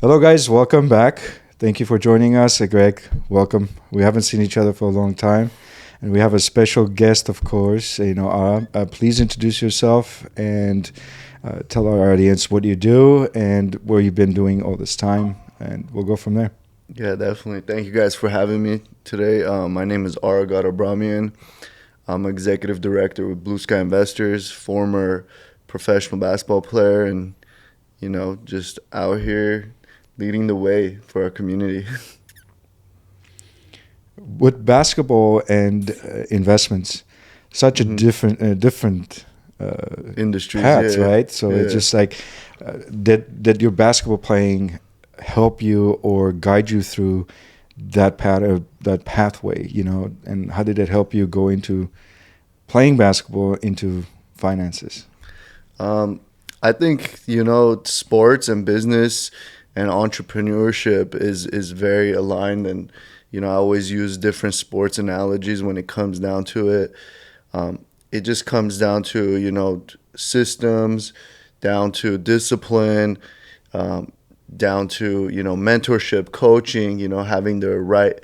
Hello, guys. Welcome back. Thank you for joining us. Greg, welcome. We haven't seen each other for a long time, and we have a special guest, of course. Ara, please introduce yourself and tell our audience what you do and where you've been doing all this time, and we'll go from there. Yeah, definitely. Thank you guys for having me today. My name is Aragad Abramian. I'm executive director with Blu Sky Investors, former professional basketball player, and just out here leading the way for our community. With basketball and investments, such a hmm different Industries, paths, yeah, right? So it's yeah. just like did your basketball playing help you or guide you through that that pathway, and how did it help you go into playing basketball into finances? Um, I think sports and business and entrepreneurship is very aligned, and I always use different sports analogies when it comes down to it. It just comes down to systems, down to discipline, um, down to mentorship, coaching, having the right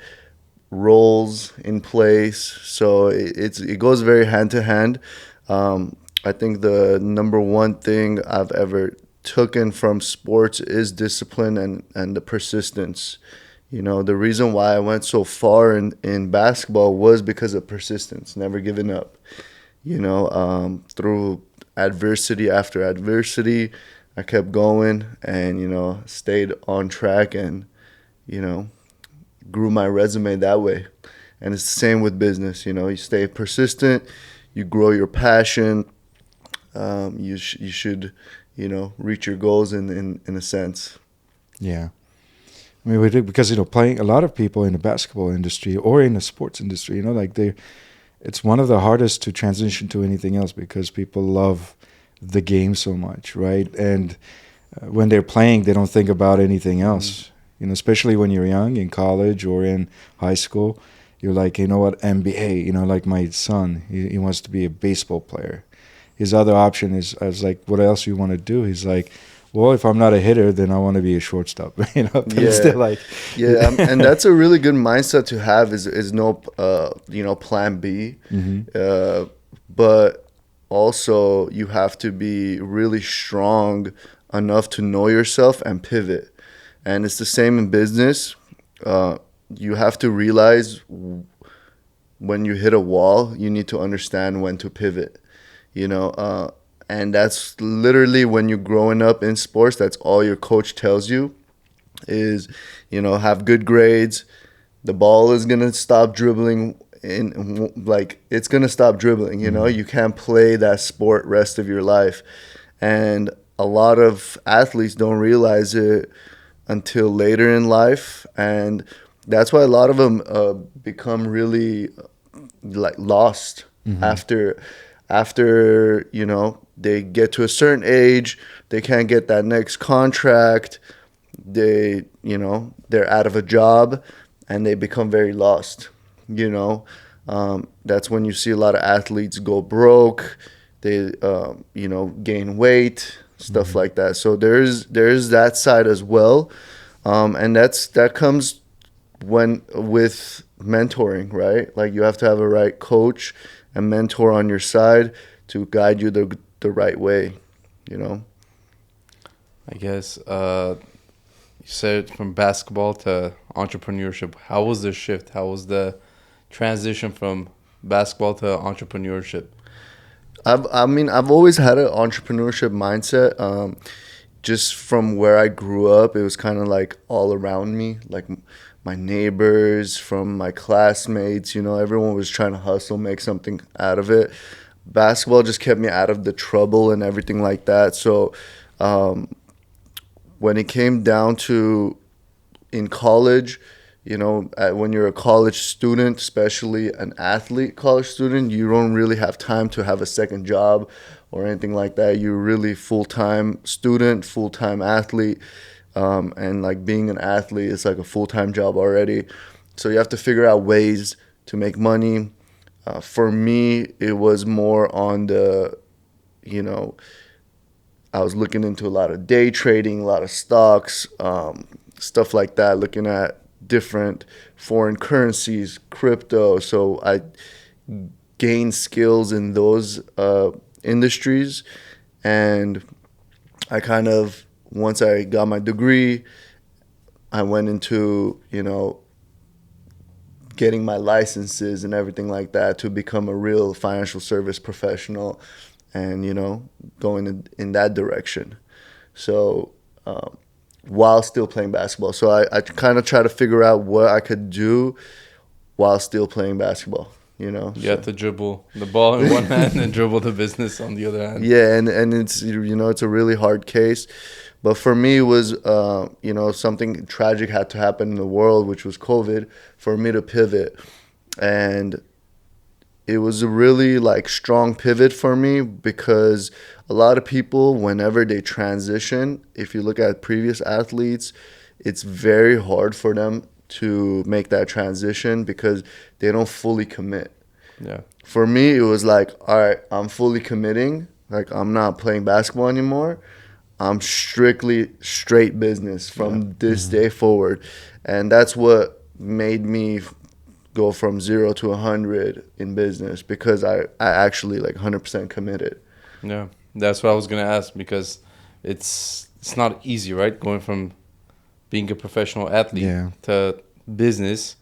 roles in place. So it goes very hand to hand. Um, I think the number one thing I've ever taken from sports is discipline and the persistence. The reason why I went so far in basketball was because of persistence, never giving up. Through adversity after adversity, I kept going and, stayed on track and, you know, grew my resume that way. And it's the same with business. You stay persistent, you grow your passion, you should, reach your goals in a sense. Yeah. I mean, we did because playing a lot of people in the basketball industry or in the sports industry, like it's one of the hardest to transition to anything else because people love the game so much, right? And when they're playing, they don't think about anything hmm else. Especially when you're young in college or in high school, you're like, you know what, NBA. Like my son, he wants to be a baseball player. His other option is, I was like, what else you want to do? He's like, well, if I'm not a hitter, then I want to be a shortstop. But it's Yeah, still like, yeah, and that's a really good mindset to have. Is no, plan B, hmm uh, but also you have to be really strong enough to know yourself and pivot. And it's the same in business. Uh, you have to realize when you hit a wall, you need to understand when to pivot. You know, uh, and that's literally when you're growing up in sports. That's all your coach tells you is, have good grades. The ball is gonna stop dribbling. Like it's gonna stop dribbling. hmm You can't play that sport rest of your life, and a lot of athletes don't realize it until later in life, and that's why a lot of them become really like lost hmm after they get to a certain age, they can't get that next contract, they're out of a job and they become very lost. you know that's when you see a lot of athletes go broke. They gain weight, stuff hmm like that. So there's that side as well. And that comes when with mentoring, right? Like you have to have a right coach and mentor on your side to guide you the right way, you know. I guess you said from basketball to entrepreneurship. How was the shift? How was the transition from basketball to entrepreneurship? I've always had an entrepreneurship mindset. Just from where I grew up, it was kind of like all around me, like my neighbors, from my classmates. Everyone was trying to hustle, make something out of it. Basketball just kept me out of the trouble and everything like that. So um, when it came down to in college, when you're a college student, especially an athlete college student, you don't really have time to have a second job or anything like that. You're really full time student, full time athlete, and like being an athlete is like a full time job already. So you have to figure out ways to make money. For me, it was more on the, you know, I was looking into a lot of day trading, a lot of stocks, stuff like that, looking at different foreign currencies, crypto. So I gained skills in those industries. And I kind of, once I got my degree, I went into, getting my licenses and everything like that to become a real financial service professional and, going in that direction. So while still playing basketball. So I kind of try to figure out what I could do while still playing basketball, You have to dribble the ball in one hand and dribble the business on the other hand. Yeah, and it's, it's a really hard case. But for me, it was, something tragic had to happen in the world, which was COVID, for me to pivot. And it was a really strong pivot for me because a lot of people, whenever they transition, if you look at previous athletes, it's very hard for them to make that transition because they don't fully commit. Yeah. For me, it was all right, I'm fully committing. I'm not playing basketball anymore. I'm strictly straight business from this day forward. And that's what made me go from 0 to 100 in business because I actually 100% committed. Yeah, that's what I was going to ask because it's not easy, right? Going from being a professional athlete to business.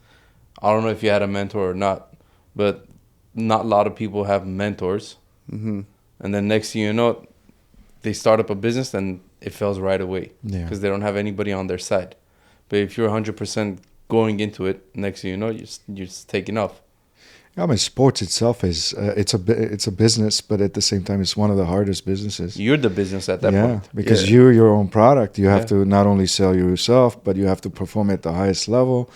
I don't know if you had a mentor or not, but not a lot of people have mentors. Mm-hmm. And then next thing you know, they start up a business and it fails right away because they don't have anybody on their side. But if you're 100% going into it, next thing you know, you're just taking off. I mean, sports itself is it's a business, but at the same time, it's one of the hardest businesses. You're the business at that point. Because you're your own product. You have to not only sell yourself, but you have to perform at the highest level.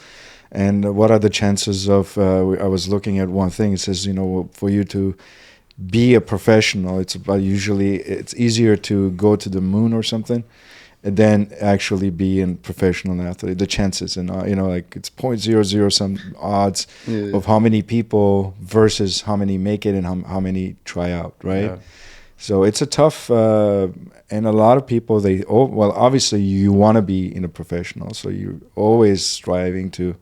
And what are the chances of? I was looking at one thing. It says, for you to be a professional, it's easier to go to the moon or something than actually be a professional athlete. The chances, and it's 0.00 some odds of how many people versus how many make it and how many try out, right? Yeah. So it's a tough, and a lot of people, obviously you want to be in a professional, so you're always striving to.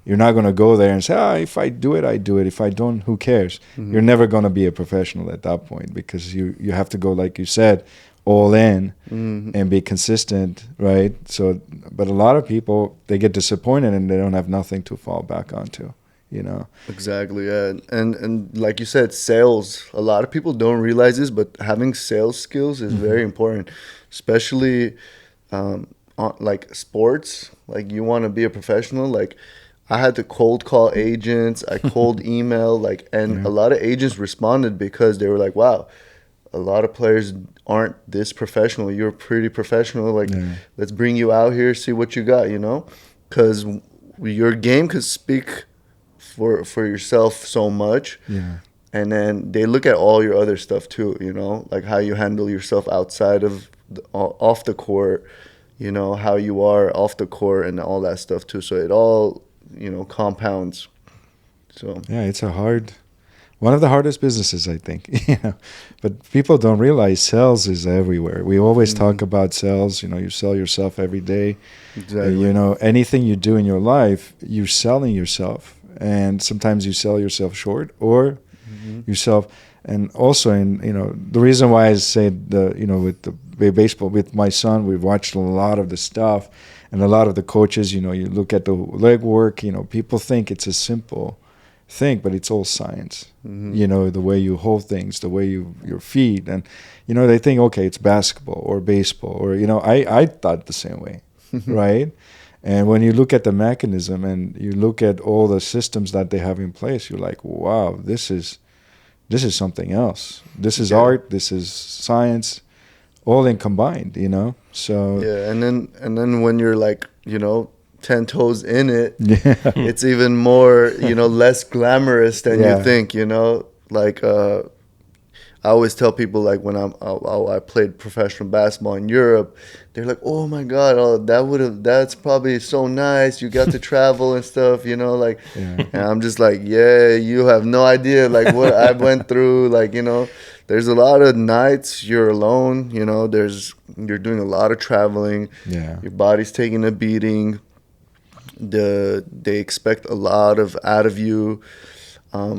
You're not going to go there and say, if I do it, I do it. If I don't, who cares? Mm-hmm. You're never going to be a professional at that point because you have to go, like you said, all in and be consistent, right? So, but a lot of people, they get disappointed and they don't have nothing to fall back onto, Exactly, yeah. And like you said, sales. A lot of people don't realize this, but having sales skills is very important, especially sports. You want to be a professional, I had to cold call agents. I cold email, a lot of agents responded because they were like, wow, a lot of players aren't this professional. You're pretty professional. Let's bring you out here, see what you got, because your game could speak for yourself so much. Yeah. And then they look at all your other stuff too, how you handle yourself outside of off the court, how you are off the court and all that stuff too. So it all compounds. So it's one of the hardest businesses, I think. But people don't realize sales is everywhere. We always talk about sales. You sell yourself every day. Exactly. Anything you do in your life, you're selling yourself, and sometimes you sell yourself short or yourself. And also, the reason why I say with the baseball with my son, we've watched a lot of the stuff. And a lot of the coaches, you look at the leg work, people think it's a simple thing, but it's all science. The way you hold things, the way your feet. And, they think, okay, it's basketball or baseball. Or, I thought the same way, right? And when you look at the mechanism and you look at all the systems that they have in place, you're like, wow, this is something else. This is art. This is science. All in combined, So and then when you're 10 toes in it, it's even more less glamorous than you think. I always tell people, like, when I played professional basketball in Europe, they're like, "Oh my God, that's probably so nice. You got to travel and stuff, you know, like." Yeah. And I'm just like, "Yeah, you have no idea, like, what I went through. Like, you know, there's a lot of nights you're alone. You know, you're doing a lot of traveling. Yeah. Your body's taking a beating. They expect a lot out of you."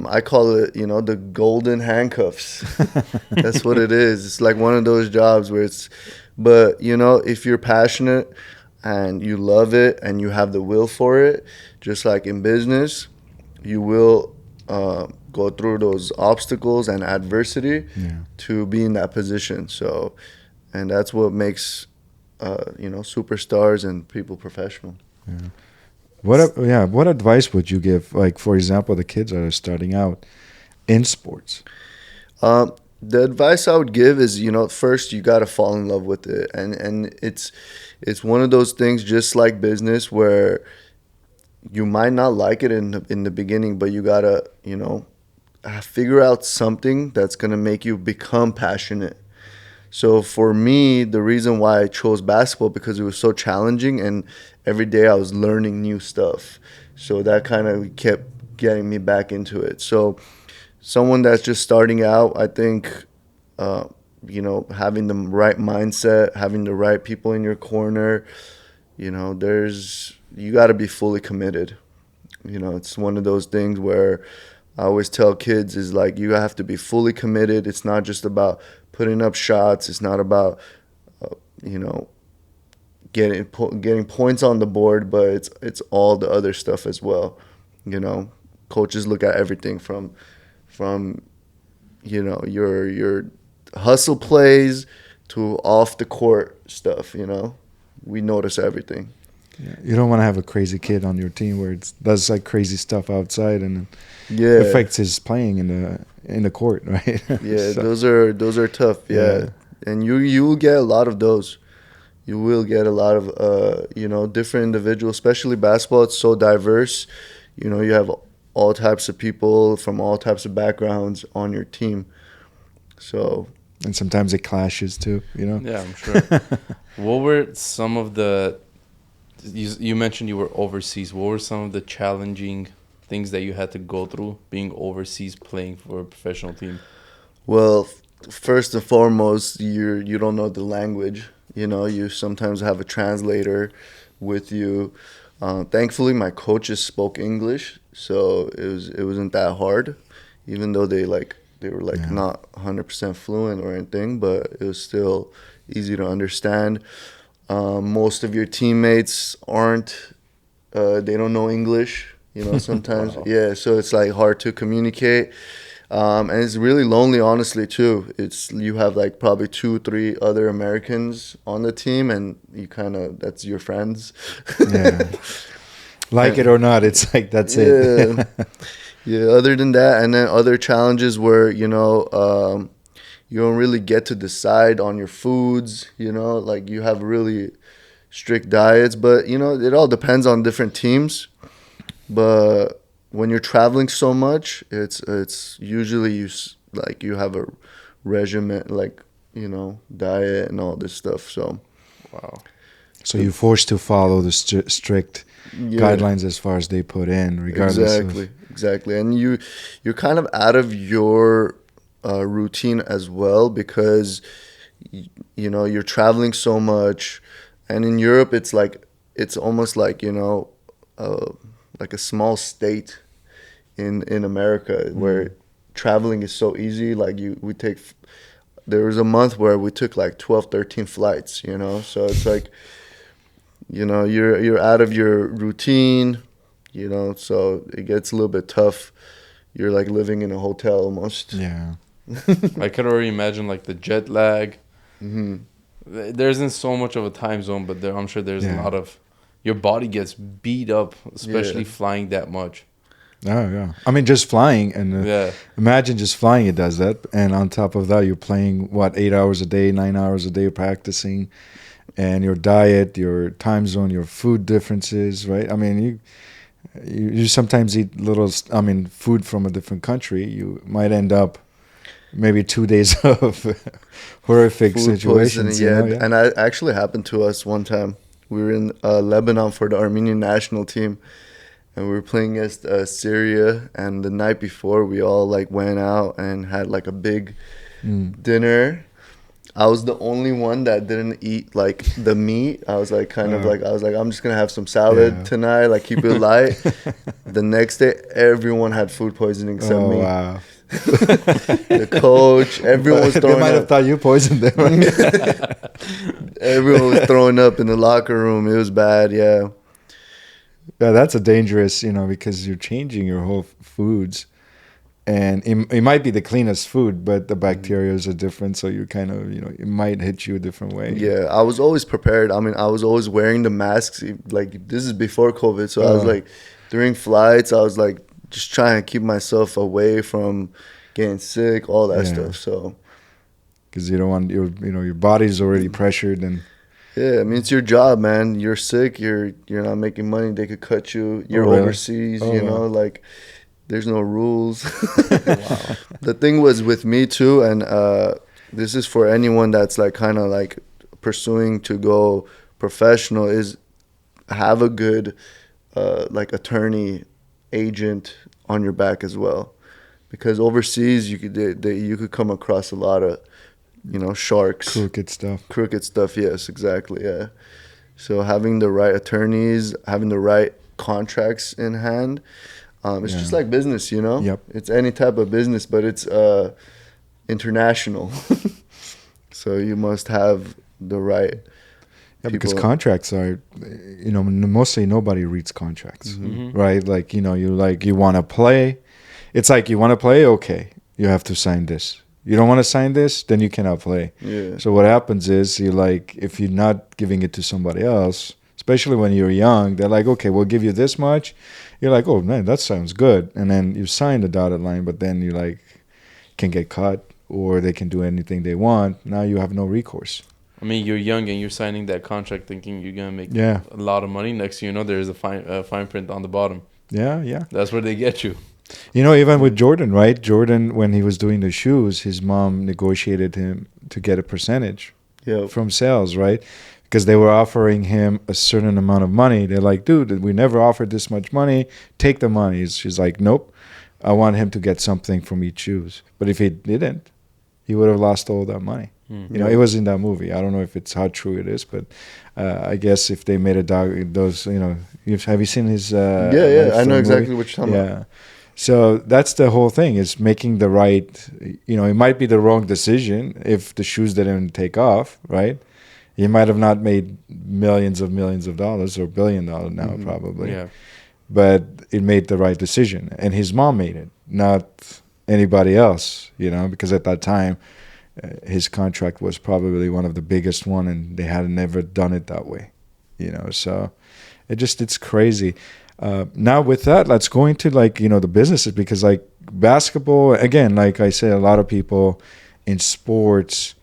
I call it, you know, the golden handcuffs. That's what it is. It's like one of those jobs where but, you know, if you're passionate and you love it and you have the will for it, just like in business, you will go through those obstacles and adversity to be in that position. So, and that's what makes, you know, superstars and people professional. Yeah. What advice would you give, like, for example, the kids that are starting out in sports? The advice I would give is, you know, first you got to fall in love with it, and it's one of those things, just like business, where you might not like it in the beginning, but you gotta, you know, figure out something that's gonna make you become passionate. So for me, the reason why I chose basketball, because it was so challenging and every day I was learning new stuff. So that kind of kept getting me back into it. So someone that's just starting out, I think, you know, having the right mindset, having the right people in your corner, you know, you got to be fully committed. You know, it's one of those things where I always tell kids is like, you have to be fully committed. It's not just about putting up shots. It's not about, you know, getting points on the board, but it's all the other stuff as well. You know, coaches look at everything from you know, your hustle plays to off the court stuff. You know, we notice everything. Yeah. You don't want to have a crazy kid on your team where it does like crazy stuff outside and affects his playing in the court, right? Yeah, So, those are tough. Yeah, and you will get a lot of those. You will get a lot of you know, different individuals, especially basketball. It's so diverse. You know, you have all types of people from all types of backgrounds on your team. So, and sometimes it clashes too, you know? Yeah, I'm sure. What were some of you mentioned you were overseas. What were some of the challenging things that you had to go through being overseas playing for a professional team? well, first and foremost, you don't know the language. You know, you sometimes have a translator with you. Thankfully, my coaches spoke English, so it wasn't that hard, even though they were not 100% fluent or anything, but it was still easy to understand. Most of your teammates they don't know English, you know, sometimes. Wow. Yeah, so it's like hard to communicate. And it's really lonely, honestly, too. You have like probably 2-3 other Americans on the team, and that's your friends. Yeah. Like it or not, it's like that's it. Yeah, other than that, and then other challenges where, you know, you don't really get to decide on your foods, you know, like you have really strict diets, but, you know, it all depends on different teams. But when you're traveling so much, it's usually you have a regimen, like, you know, diet and all this stuff. So, wow. So you're forced to follow the strict guidelines as far as they put in, regardless. Exactly. And you're kind of out of your routine as well, because you know, you're traveling so much, and in Europe it's almost like, you know, like a small state in America, where traveling is so easy. Like there was a month where we took like 12-13 flights, you know, so it's like, you know, you're out of your routine, you know, so it gets a little bit tough. You're like living in a hotel almost. Yeah. I could already imagine like the jet lag. Mm-hmm. There isn't so much of a time zone, but I'm sure there's a lot of, your body gets beat up, especially flying that much. Oh, yeah. I mean, just flying, and imagine just flying, it does that. And on top of that, you're playing, 8 hours a day, 9 hours a day practicing, and your diet, your time zone, your food differences, right? I mean, you sometimes eat food from a different country. You might end up maybe 2 days of horrific Food situations. poisoning, yeah. And it actually happened to us one time. We were in Lebanon for the Armenian national team, and we were playing against Syria. And the night before, we all like went out and had like a big dinner. I was the only one that didn't eat like the meat. I was like I was like, I'm just gonna have some salad tonight, like keep it light. The next day, everyone had food poisoning except me. Wow. The coach, everyone was throwing up. They might have thought you poisoned them. Everyone was throwing up in the locker room. It was bad, yeah. Yeah, that's a dangerous, because you're changing your whole foods. And it might be the cleanest food, but the bacteria are different. So you kind of, it might hit you a different way. Yeah, I was always prepared. I mean, I was always wearing the masks. Like, this is before COVID. So I was like, during flights, I was like, just trying to keep myself away from getting sick, all that stuff. So, because you don't want your body's already pressured, and yeah, I mean it's your job, man. You're sick, you're not making money. They could cut you. You're overseas, like there's no rules. Wow. The thing was with me too, and this is for anyone that's like kind of like pursuing to go professional, is have a good like attorney, agent on your back as well, because overseas you could come across a lot of sharks, crooked stuff. Yes, exactly. Yeah, so having the right attorneys, having the right contracts in hand, it's just like business, Yep. It's any type of business, but it's international. So you must have the right because contracts are, mostly nobody reads contracts, right? Like, you want to play. It's like, you want to play, okay, you have to sign this. You don't want to sign this, then you cannot play. Yeah. So what happens is, if you're not giving it to somebody else, especially when you're young, they're like, okay, we'll give you this much. You're like, oh man, that sounds good. And then you sign the dotted line, but then you can get caught, or they can do anything they want. Now you have no recourse. I mean, you're young and you're signing that contract thinking you're going to make a lot of money. Next thing you know, there's a fine print on the bottom. Yeah. That's where they get you. Even with Jordan, right? Jordan, when he was doing the shoes, his mom negotiated him to get a percentage from sales, right? Because they were offering him a certain amount of money. They're like, dude, we never offered this much money. Take the money. She's like, nope. I want him to get something from each shoes. But if he didn't, he would have lost all that money. It was in that movie. I don't know if it's how true it is, but I guess if they made have you seen his? I know exactly what you're talking about. So that's the whole thing, is making the right. It might be the wrong decision if the shoes didn't take off, right? He might have not made millions of dollars, or $1 billion now probably. Yeah. But it made the right decision, and his mom made it, not anybody else. Because at that time, his contract was probably one of the biggest one, and they had never done it that way. So it's crazy. Now with that, let's go into the businesses, because basketball, again, like I said, a lot of people in sports,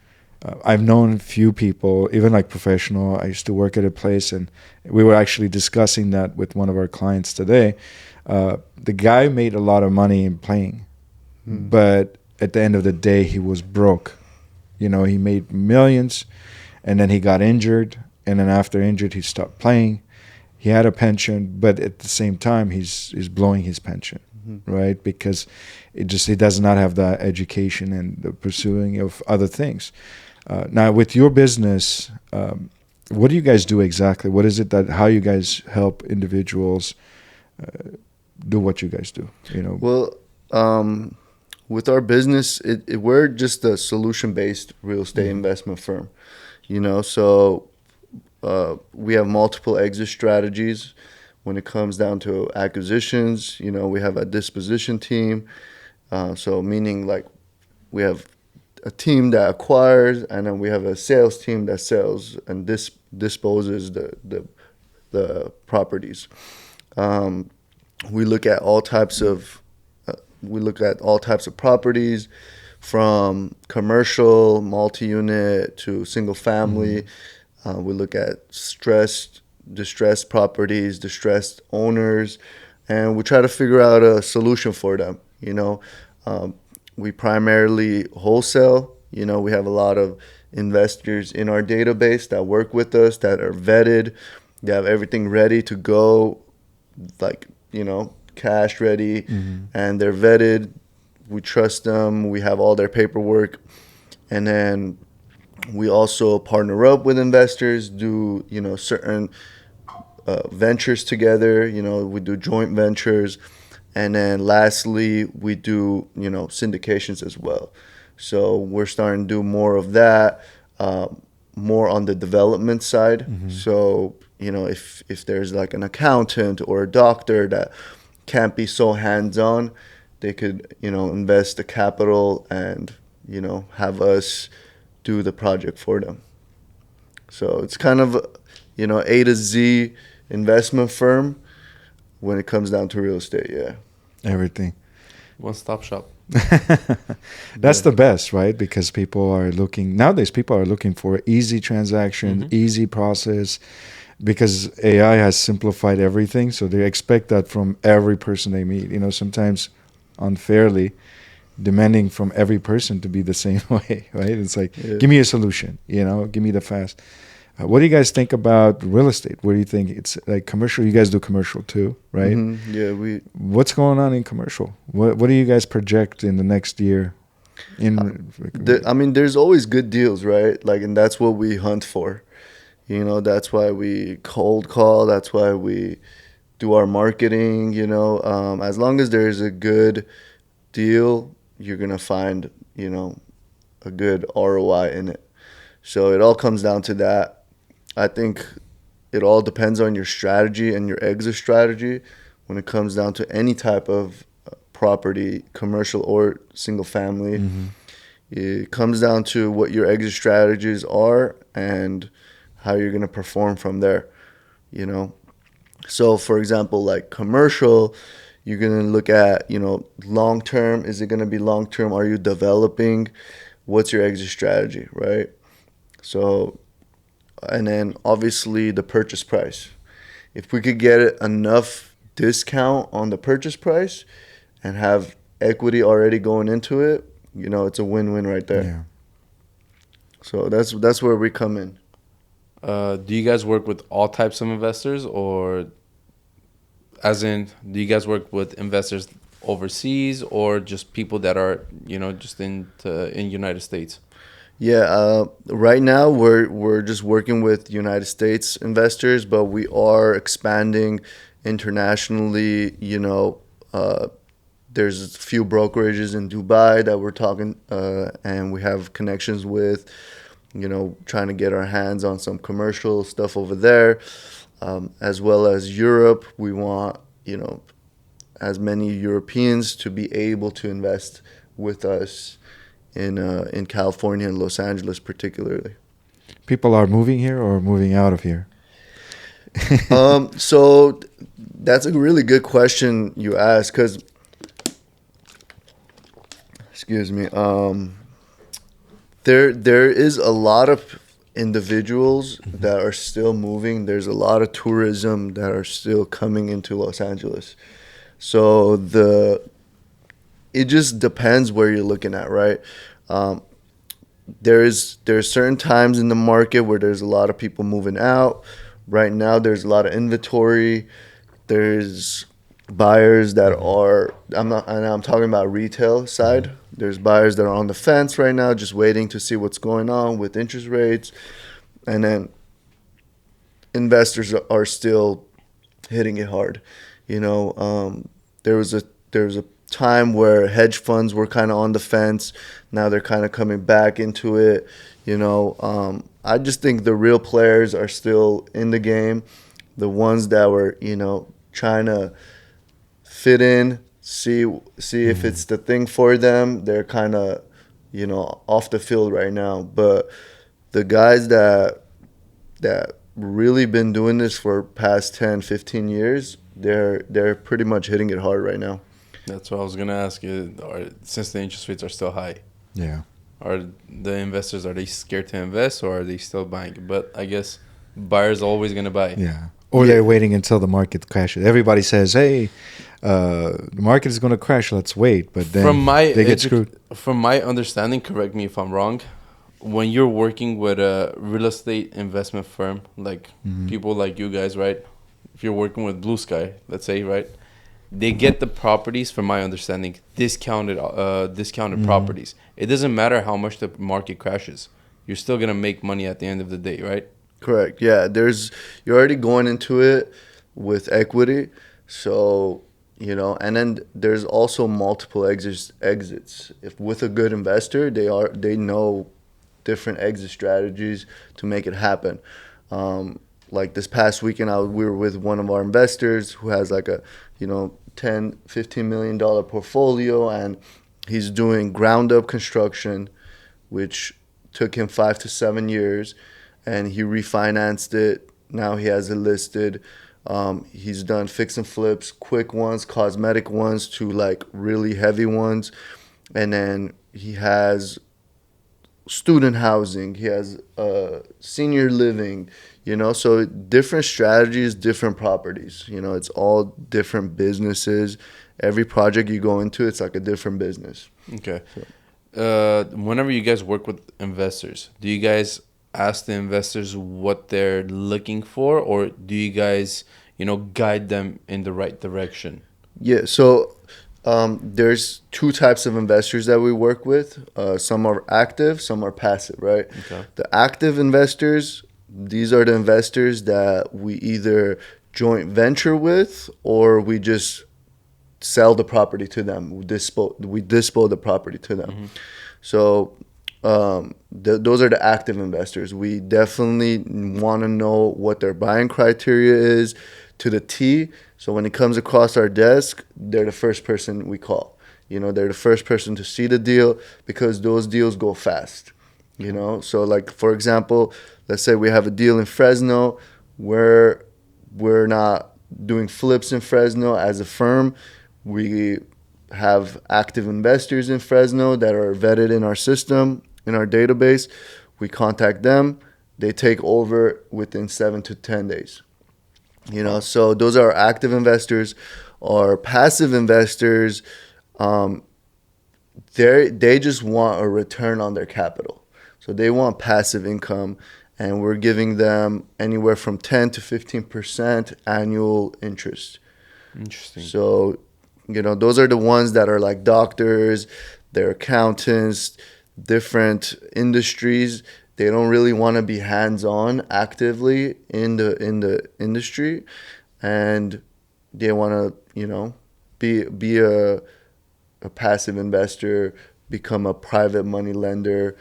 I've known few people, even professional. I used to work at a place, and we were actually discussing that with one of our clients today. The guy made a lot of money in playing, but at the end of the day, he was broke. He made millions, and then he got injured, and then after injured, he stopped playing. He had a pension, but at the same time, he's blowing his pension, right? Because he does not have the education and the pursuing of other things. Now, with your business, what do you guys do exactly? What is it how you guys help individuals do what you guys do? Well, with our business, we're just a solution-based real estate investment firm. So we have multiple exit strategies when it comes down to acquisitions. We have a disposition team. So meaning we have a team that acquires, and then we have a sales team that sells and disposes the properties. We look at all types of properties, from commercial, multi-unit to single family. We look at distressed properties, distressed owners, and we try to figure out a solution for them. we primarily wholesale. You know, we have a lot of investors in our database that work with us, that are vetted. They have everything ready to go, like, you know, cash ready, and they're vetted. We trust them. We have all their paperwork. And then we also partner up with investors, do, you know, certain ventures together. You know, we do joint ventures. And then lastly, we do, you know, syndications as well. So we're starting to do more of that, more on the development side. So, you know, if there's like an accountant or a doctor that can't be so hands-on, they could, you know, invest the capital and, you know, have us do the project for them. So it's kind of, you know, A to Z investment firm when it comes down to real estate, yeah. Everything. One-stop shop. That's the best, right? Because nowadays people are looking for easy transaction, easy process, because AI has simplified everything. So they expect that from every person they meet, you know, sometimes unfairly demanding from every person to be the same way, right? It's like, give me a solution, you know, give me the fast. What do you guys think about real estate? What do you think? It's like commercial. You guys do commercial too, right? Yeah, What's going on in commercial? What do you guys project in the next year? I mean, there's always good deals, right? Like, and that's what we hunt for. You know, that's why we cold call. That's why we do our marketing. You know, as long as there's a good deal, you're gonna find, you know, a good ROI in it. So it all comes down to that. I think it all depends on your strategy and your exit strategy when it comes down to any type of property, commercial or single family. It comes down to what your exit strategies are and how you're going to perform from there, you know. So, for example, like commercial, you're going to look at, you know, long term. Is it going to be long term? Are you developing? What's your exit strategy, right? So, and then obviously the purchase price. If we could get enough discount on the purchase price and have equity already going into it, you know, it's a win-win right there. Yeah. So that's where we come in. Do you guys work with all types of investors, or as in, do you guys work with investors overseas or just people that are, you know, just in United States? Yeah, right now we're just working with United States investors, but we are expanding internationally. You know, there's a few brokerages in Dubai that we're talking, and we have connections with. You know, trying to get our hands on some commercial stuff over there, as well as Europe. We want, you know, as many Europeans to be able to invest with us in California and Los Angeles particularly. People are moving here or moving out of here? So that's a really good question you ask, because, excuse me, there is a lot of individuals that are still moving. There's a lot of tourism that are still coming into Los Angeles. So it just depends where you're looking at, right? There's certain times in the market where there's a lot of people moving out. Right now, there's a lot of inventory. There's buyers that are, I'm talking about retail side. There's buyers that are on the fence right now, just waiting to see what's going on with interest rates. And then investors are still hitting it hard. You know, there was a time where hedge funds were kind of on the fence. Now they're kind of coming back into it. You know, I just think the real players are still in the game. The ones that were, you know, trying to fit in, see if it's the thing for them, they're kind of, you know, off the field right now. But the guys that really been doing this for past 10, 15 years, they're pretty much hitting it hard right now. That's what I was gonna ask you. Since the interest rates are still high, Yeah. are the investors, are they scared to invest, or are they still buying? But I guess buyers are always gonna buy. Yeah. Or Yeah. they're waiting until the market crashes. Everybody says, "Hey, the market is going to crash. Let's wait." But then they get screwed. From my understanding, correct me if I'm wrong. When you're working with a real estate investment firm, like people like you guys, right? If you're working with Blue Sky, let's say, right? They get the properties, from my understanding, discounted properties. It doesn't matter how much the market crashes. You're still gonna make money at the end of the day, right? Correct. Yeah, you're already going into it with equity, so and then there's also multiple exits. If with a good investor, they know different exit strategies to make it happen. Like this past weekend, we were with one of our investors who has like a 10-15 million dollar portfolio, and he's doing ground up construction, which took him 5 to 7 years, and he refinanced it. Now he has it listed. He's done fix and flips, quick ones, cosmetic ones, to like really heavy ones. And then he has student housing. He has senior living, so different strategies, different properties. It's all different businesses. Every project you go into, it's like a different business. Okay. Whenever you guys work with investors, do you guys ask the investors what they're looking for, or do you guys, guide them in the right direction? Yeah, so there's two types of investors that we work with. Some are active, some are passive, right? Okay. The active investors, these are the investors that we either joint venture with, or we just sell the property to them. We dispo the property to them. So those are the active investors. We definitely want to know what their buying criteria is to the T. So when it comes across our desk, they're the first person we call. They're the first person to see the deal, because those deals go fast. So like, for example, let's say we have a deal in Fresno where we're not doing flips in Fresno as a firm. We have active investors in Fresno that are vetted in our system, in our database. We contact them. They take over within 7 to 10 days. So those are our active investors. Our passive investors, they just want a return on their capital. So they want passive income, and we're giving them anywhere from 10 to 15% annual interest. Interesting. So, those are the ones that are like doctors, they're accountants, different industries. They don't really want to be hands-on actively in the industry, and they want to, be a passive investor, become a private money lender,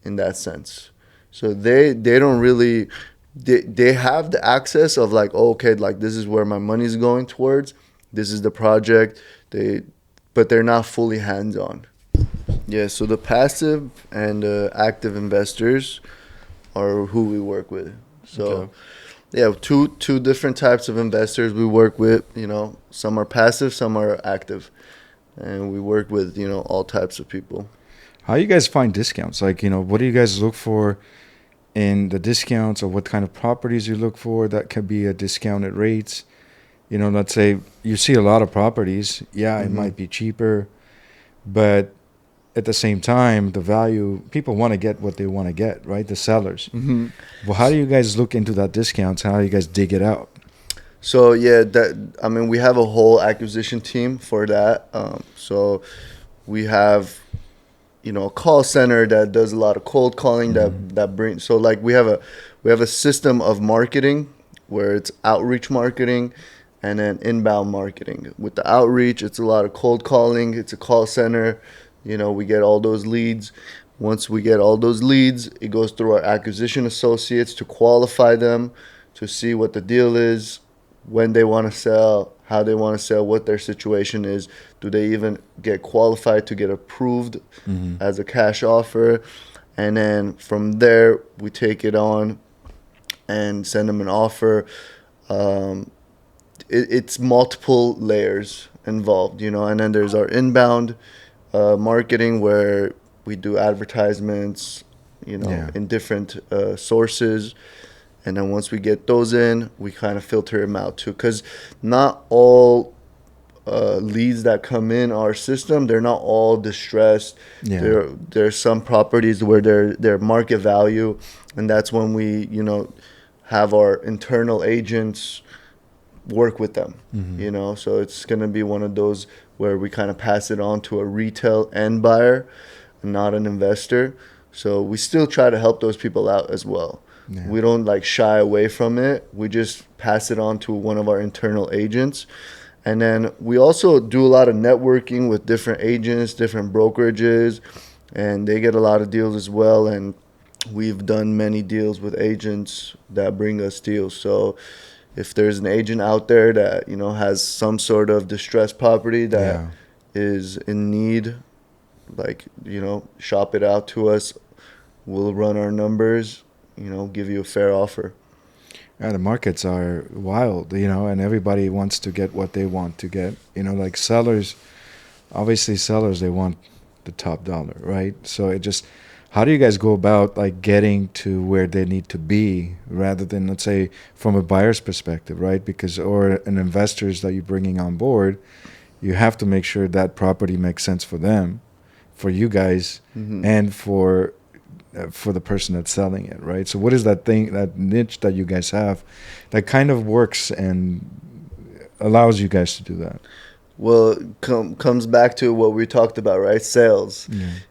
in that sense. So they don't really, they have the access of like, oh, okay, like this is where my money's going towards. This is the project. But they're not fully hands-on. Yeah, so the passive and active investors are who we work with. So, Okay. yeah, two different types of investors we work with. Some are passive, some are active, and we work with all types of people. How you guys find discounts? Like, what do you guys look for in the discounts, or what kind of properties you look for that could be at discounted rates? Let's say you see a lot of properties. Yeah, it might be cheaper, but at the same time, the value, people want to get what they want to get, right? The sellers. Well, how do you guys look into that discounts? How do you guys dig it out? So yeah, we have a whole acquisition team for that. So we have a call center that does a lot of cold calling, that brings, so like we have a system of marketing where it's outreach marketing and then inbound marketing. With the outreach, it's a lot of cold calling. It's a call center. We get all those leads. Once we get all those leads, it goes through our acquisition associates to qualify them, to see what the deal is, when they want to sell, how they want to sell, what their situation is. Do they even get qualified to get approved as a cash offer? And then from there, we take it on and send them an offer. It's multiple layers involved, and then there's our inbound marketing, where we do advertisements, in different sources. And then once we get those in, we kind of filter them out too, because not all leads that come in our system, they're not all distressed. Yeah. There's some properties where they're market value, and that's when we, you know, have our internal agents work with them. You know, so it's going to be one of those where we kind of pass it on to a retail end buyer, not an investor. So we still try to help those people out as well. Yeah. We don't like shy away from it. We just pass it on to one of our internal agents. And then we also do a lot of networking with different agents, different brokerages, and they get a lot of deals as well. And we've done many deals with agents that bring us deals. So if there's an agent out there that, you know, has some sort of distressed property that is in need, like, you know, shop it out to us. We'll run our numbers, you know, give you a fair offer. Yeah, the markets are wild, you know, and everybody wants to get what they want to get. You know, like sellers, obviously sellers, they want the top dollar, right? So it just, how do you guys go about like getting to where they need to be rather than, let's say, from a buyer's perspective, right? Because, or an investors that you're bringing on board, you have to make sure that property makes sense for them, for you guys, and for the person that's selling it, right? So what is that thing, that niche that you guys have that kind of works and allows you guys to do that? Well, comes back to what we talked about, right? Sales.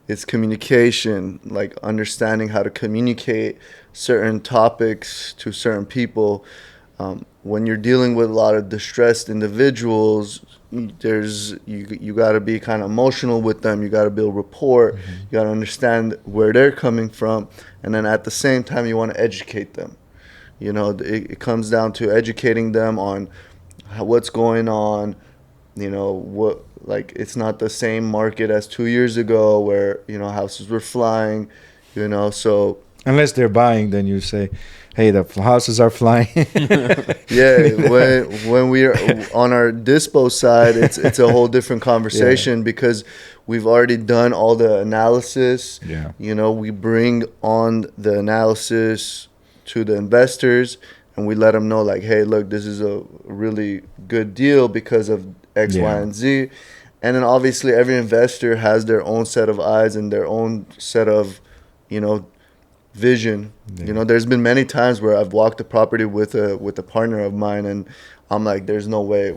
It's communication, like understanding how to communicate certain topics to certain people. When you're dealing with a lot of distressed individuals, you got to be kind of emotional with them. You got to build rapport. You got to understand where they're coming from, and then at the same time, you want to educate them. You know, it comes down to educating them on what's going on. You know, what, like, it's not the same market as 2 years ago where, you know, houses were flying. You know, so unless they're buying, then you say, hey, the houses are flying. Yeah, when we're on our dispo side, it's a whole different conversation because we've already done all the analysis. You know, we bring on the analysis to the investors and we let them know, like, hey, look, this is a really good deal because of X, Y, and Z. And then obviously every investor has their own set of eyes and their own set of, you know, vision. You know, there's been many times where I've walked a property with a partner of mine and I'm like, there's no way,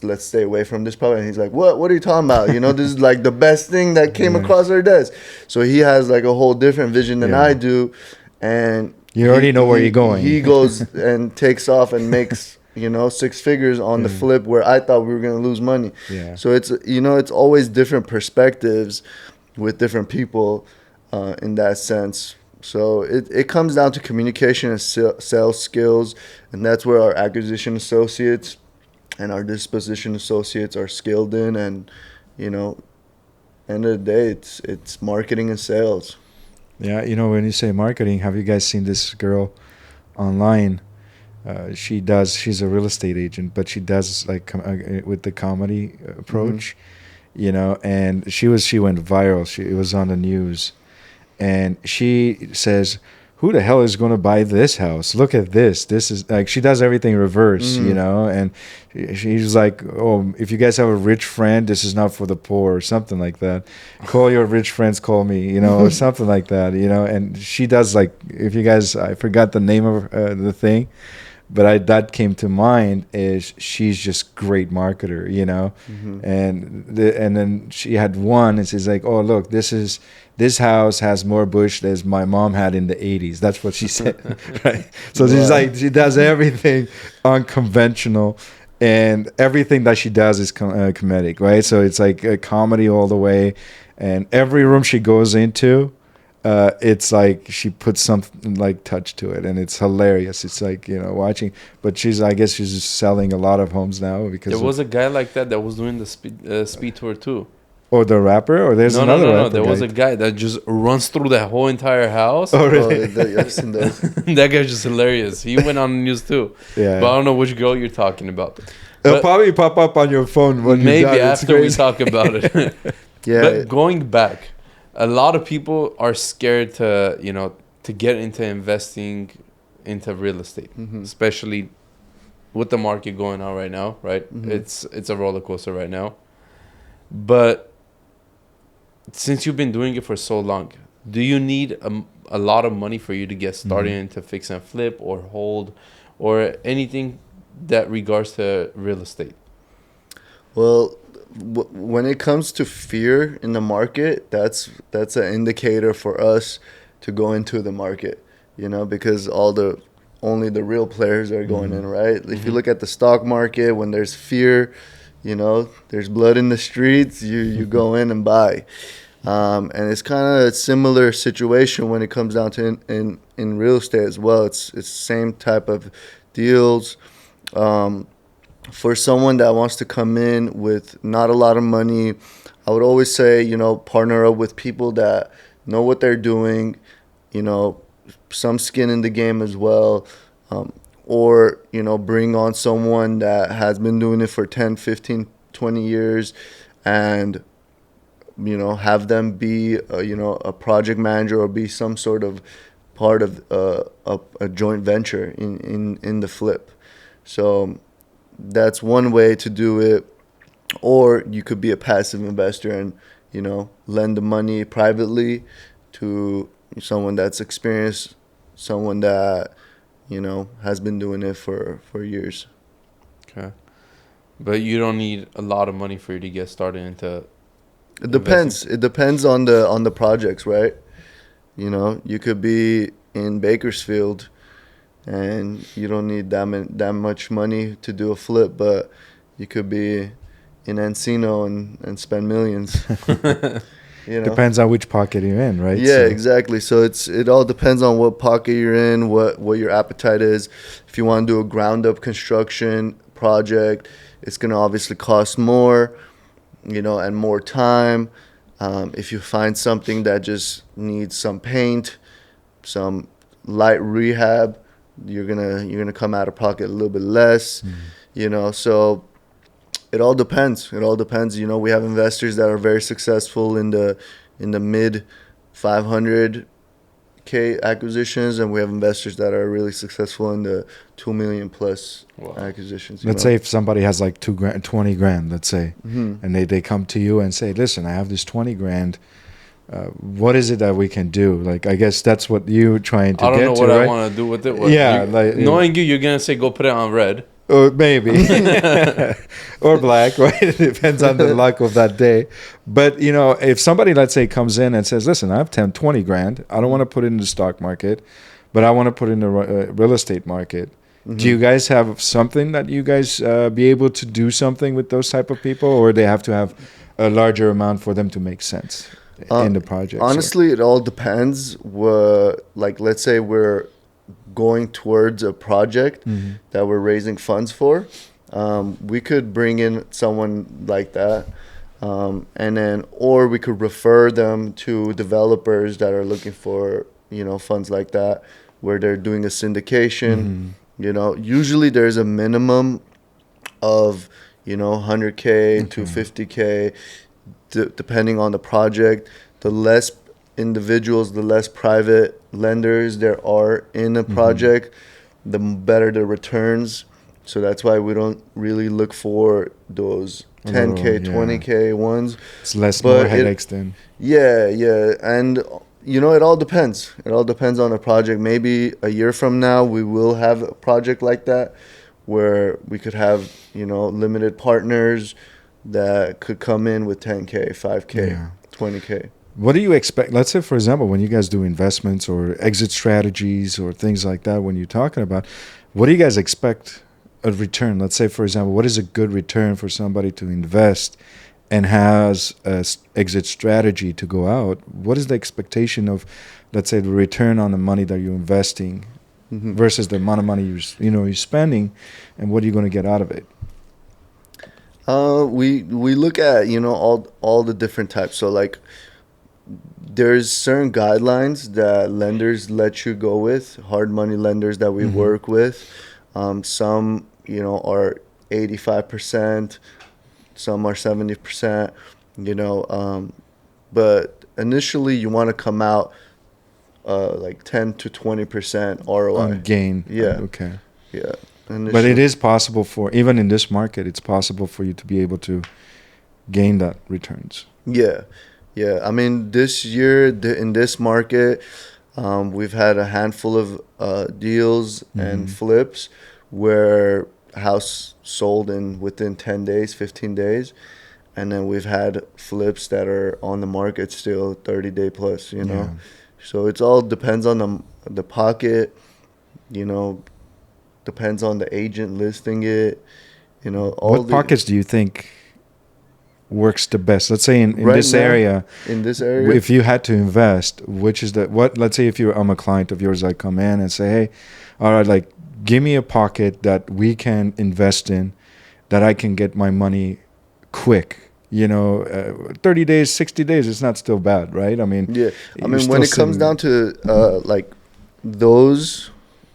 let's stay away from this property. And he's like, what are you talking about? You know, this is like the best thing that came across our desk. So he has like a whole different vision than I do, and you already know where you're going. He goes and takes off and makes, you know, 6 figures on the flip where I thought we were going to lose money. So it's, you know, it's always different perspectives with different people in that sense. So it comes down to communication and sales skills, and that's where our acquisition associates and our disposition associates are skilled in. And, you know, end of the day, it's marketing and sales. Yeah, you know, when you say marketing, have you guys seen this girl online? She's a real estate agent, but she does like with the comedy approach, you know, and she went viral. It was on the news. And she says, who the hell is going to buy this house? Look at this. This is like, she does everything reverse, you know, and she's like, oh, if you guys have a rich friend, this is not for the poor or something like that. Call your rich friends, call me, you know, or something like that, you know. And she does like, if you guys, I forgot the name of the thing, but that came to mind is she's just great marketer, you know. And then she had one and she's like, oh, look, this house has more bush than my mom had in the 80s. That's what she said, right? So she's like, she does everything unconventional, and everything that she does is comedic, right? So it's like a comedy all the way, and every room she goes into, it's like she puts something like touch to it, and it's hilarious. It's like, you know, watching. But I guess she's just selling a lot of homes now because there was a guy like that was doing the speed tour too. Or the rapper, or there's another rapper. No. There was a guy that just runs through the whole entire house. Oh, really? That guy's just hilarious. He went on the news too. Yeah. But I don't know which girl you're talking about. It'll probably pop up on your phone when maybe you're done. after we talk about it. Yeah. But going back, a lot of people are scared to get into investing into real estate, especially with the market going on right now, right? It's a roller coaster right now. But since you've been doing it for so long, do you need a lot of money for you to get started into fix and flip or hold or anything that regards to real estate? Well, when it comes to fear in the market, that's an indicator for us to go into the market, because only the real players are going in, right? If you look at the stock market, when there's fear, there's blood in the streets, you go in and buy. And it's kind of a similar situation when it comes down to in real estate as well. It's the same type of deals. For someone that wants to come in with not a lot of money, I would always say, partner up with people that know what they're doing, some skin in the game as well. Or, bring on someone that has been doing it for 10, 15, 20 years and, have them be, a project manager or be some sort of part of a joint venture in the flip. So that's one way to do it. Or you could be a passive investor and, lend the money privately to someone that's experienced, someone that, has been doing it for years. Okay. But you don't need a lot of money for you to get started into It depends. It depends on the projects, right? You could be in Bakersfield and you don't need that much money to do a flip, but you could be in Encino and spend millions. Depends on which pocket you're in, right? Yeah, exactly. So it all depends on what pocket you're in, what your appetite is. If you want to do a ground up construction project, it's going to obviously cost more, and more time. If you find something that just needs some paint, some light rehab, you're gonna come out of pocket a little bit less. So it all depends. We have investors that are very successful in the mid 500K acquisitions, and we have investors that are really successful in the 2 million plus acquisitions. Let's say if somebody has like 20 grand, let's say, and they come to you and say, listen, I have this 20 grand. What is it that we can do? Like, I guess that's what you're trying to get to, I don't know what right? I want to do with it. Knowing you're going to say, go put it on red. Or maybe. Or black, right? It depends on the luck of that day. But, if somebody, let's say, comes in and says, listen, I have 20 grand. I don't want to put it in the stock market, but I want to put it in the real estate market. Do you guys have something that you guys be able to do something with those type of people, or they have to have a larger amount for them to make sense in the project? Honestly, it all depends. Let's say we're going towards a project that we're raising funds for. We could bring in someone like that, or we could refer them to developers that are looking for, funds like that, where they're doing a syndication. Usually there's a minimum of, 100K to 50K, depending on the project. The less individuals, the less private lenders there are in a project, the better the returns. So that's why we don't really look for those 10K, 20K ones. It's more headaches then. Yeah. And, it all depends. It all depends on the project. Maybe a year from now, we will have a project like that where we could have, limited partners that could come in with 10K, 5K, 20K. What do you expect? Let's say, for example, when you guys do investments or exit strategies or things like that, when you're talking about, what do you guys expect a return? Let's say, for example, what is a good return for somebody to invest and has an exit strategy to go out? What is the expectation of, let's say, the return on the money that you're investing versus the amount of money you're spending, and what are you going to get out of it? We look at all the different types. So like, there's certain guidelines that lenders let you go with, hard money lenders that we work with. Some are 85%, some are 70%. But initially you want to come out like 10 to 20% ROI. On gain. Yeah. Okay. Yeah. But it is possible for, even in this market, it's possible for you to be able to gain that returns. Yeah. Yeah. I mean, this year in this market, we've had a handful of deals and flips where house sold in within 10 days, 15 days. And then we've had flips that are on the market still 30-day plus, you know. Yeah. So it's all depends on the pocket, you know, depends on the agent listing it, you know. What pockets do you think works the best? Let's say in Right this now, area, in this area, if you had to invest, which is let's say if I'm a client of yours, I come in and say, hey, all right, like, give me a pocket that we can invest in, that I can get my money quick. 30 days, 60 days, it's not still bad, right? I mean, yeah. I mean, when it comes down to like those,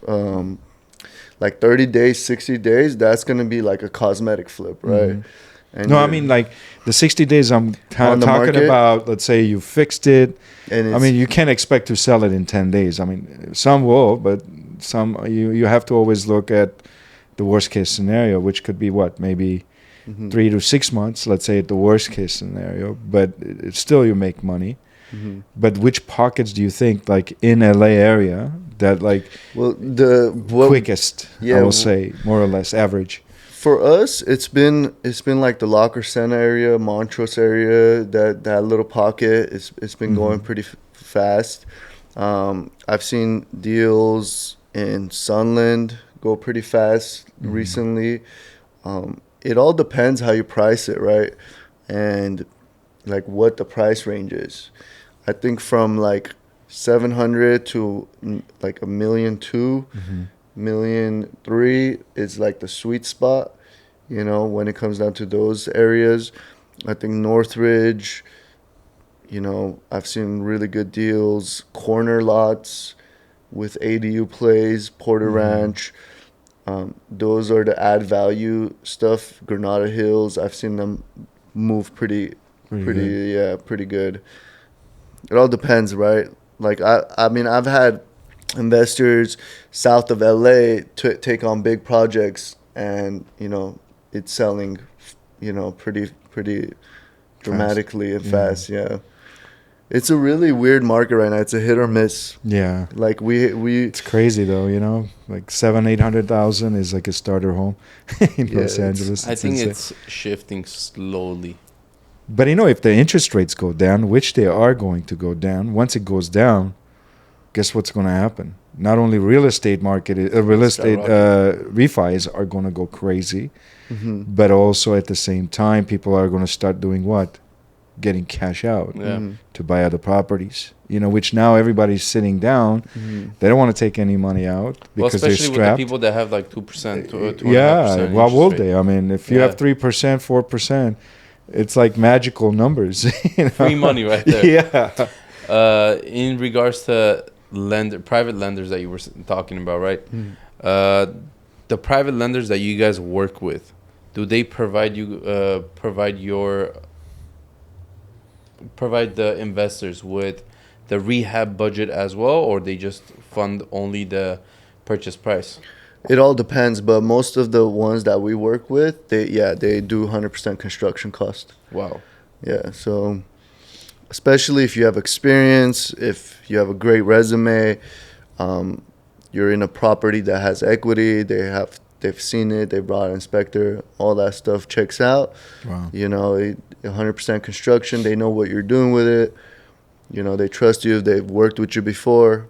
like 30 days, 60 days, that's going to be like a cosmetic flip, right? And no, I mean, like the 60 days I'm talking market? about, let's say you fixed it. And I mean, you can't expect to sell it in 10 days. I mean, some will, but some you have to always look at the worst case scenario, which could be what, maybe 3 to 6 months, let's say at the worst case scenario, but it's still you make money. But which pockets do you think, like in LA area, that like quickest? Yeah, I will say more or less average. For us, it's been like the Locker Center area, Montrose area, that little pocket. It's been going pretty fast. I've seen deals in Sunland go pretty fast recently. It all depends how you price it, right? And like what the price range is. I think from like 700 to like $1.2 million, $1.3 million is like the sweet spot, you know, when it comes down to those areas. I think Northridge, you know, I've seen really good deals, corner lots with ADU plays, Porter Ranch. Those are the add value stuff. Granada Hills, I've seen them move pretty good. It all depends, right? Like I mean, I've had investors south of LA to take on big projects, and you know, it's selling, you know, pretty dramatically and fast. Yeah. It's a really weird market right now. It's a hit or miss. Yeah. Like we it's crazy though, you know, like 700,000-800,000 is like a starter home in Los Angeles. I think it's shifting slowly. But you know, if the interest rates go down, which they are going to go down, once it goes down, guess what's going to happen? Not only real estate market, refis are going to go crazy, but also at the same time, people are going to start doing what? Getting cash out to buy other properties. You know, which now everybody's sitting down. They don't want to take any money out because they're strapped. Especially with the people that have like 2%, 2.5%. Yeah, why would they? I mean, if you have 3%, 4%, it's like magical numbers. You know? Free money right there. Yeah. In regards to private lenders that you were talking about, right? The private lenders that you guys work with, do they provide the investors with the rehab budget as well, or they just fund only the purchase price? It all depends, but most of the ones that we work with, they do 100% construction cost. Wow. Yeah, so especially if you have experience, if you have a great resume, you're in a property that has equity, they've seen it, they brought an inspector, all that stuff checks out. Wow. You know, 100% construction, they know what you're doing with it. You know, they trust you, they've worked with you before.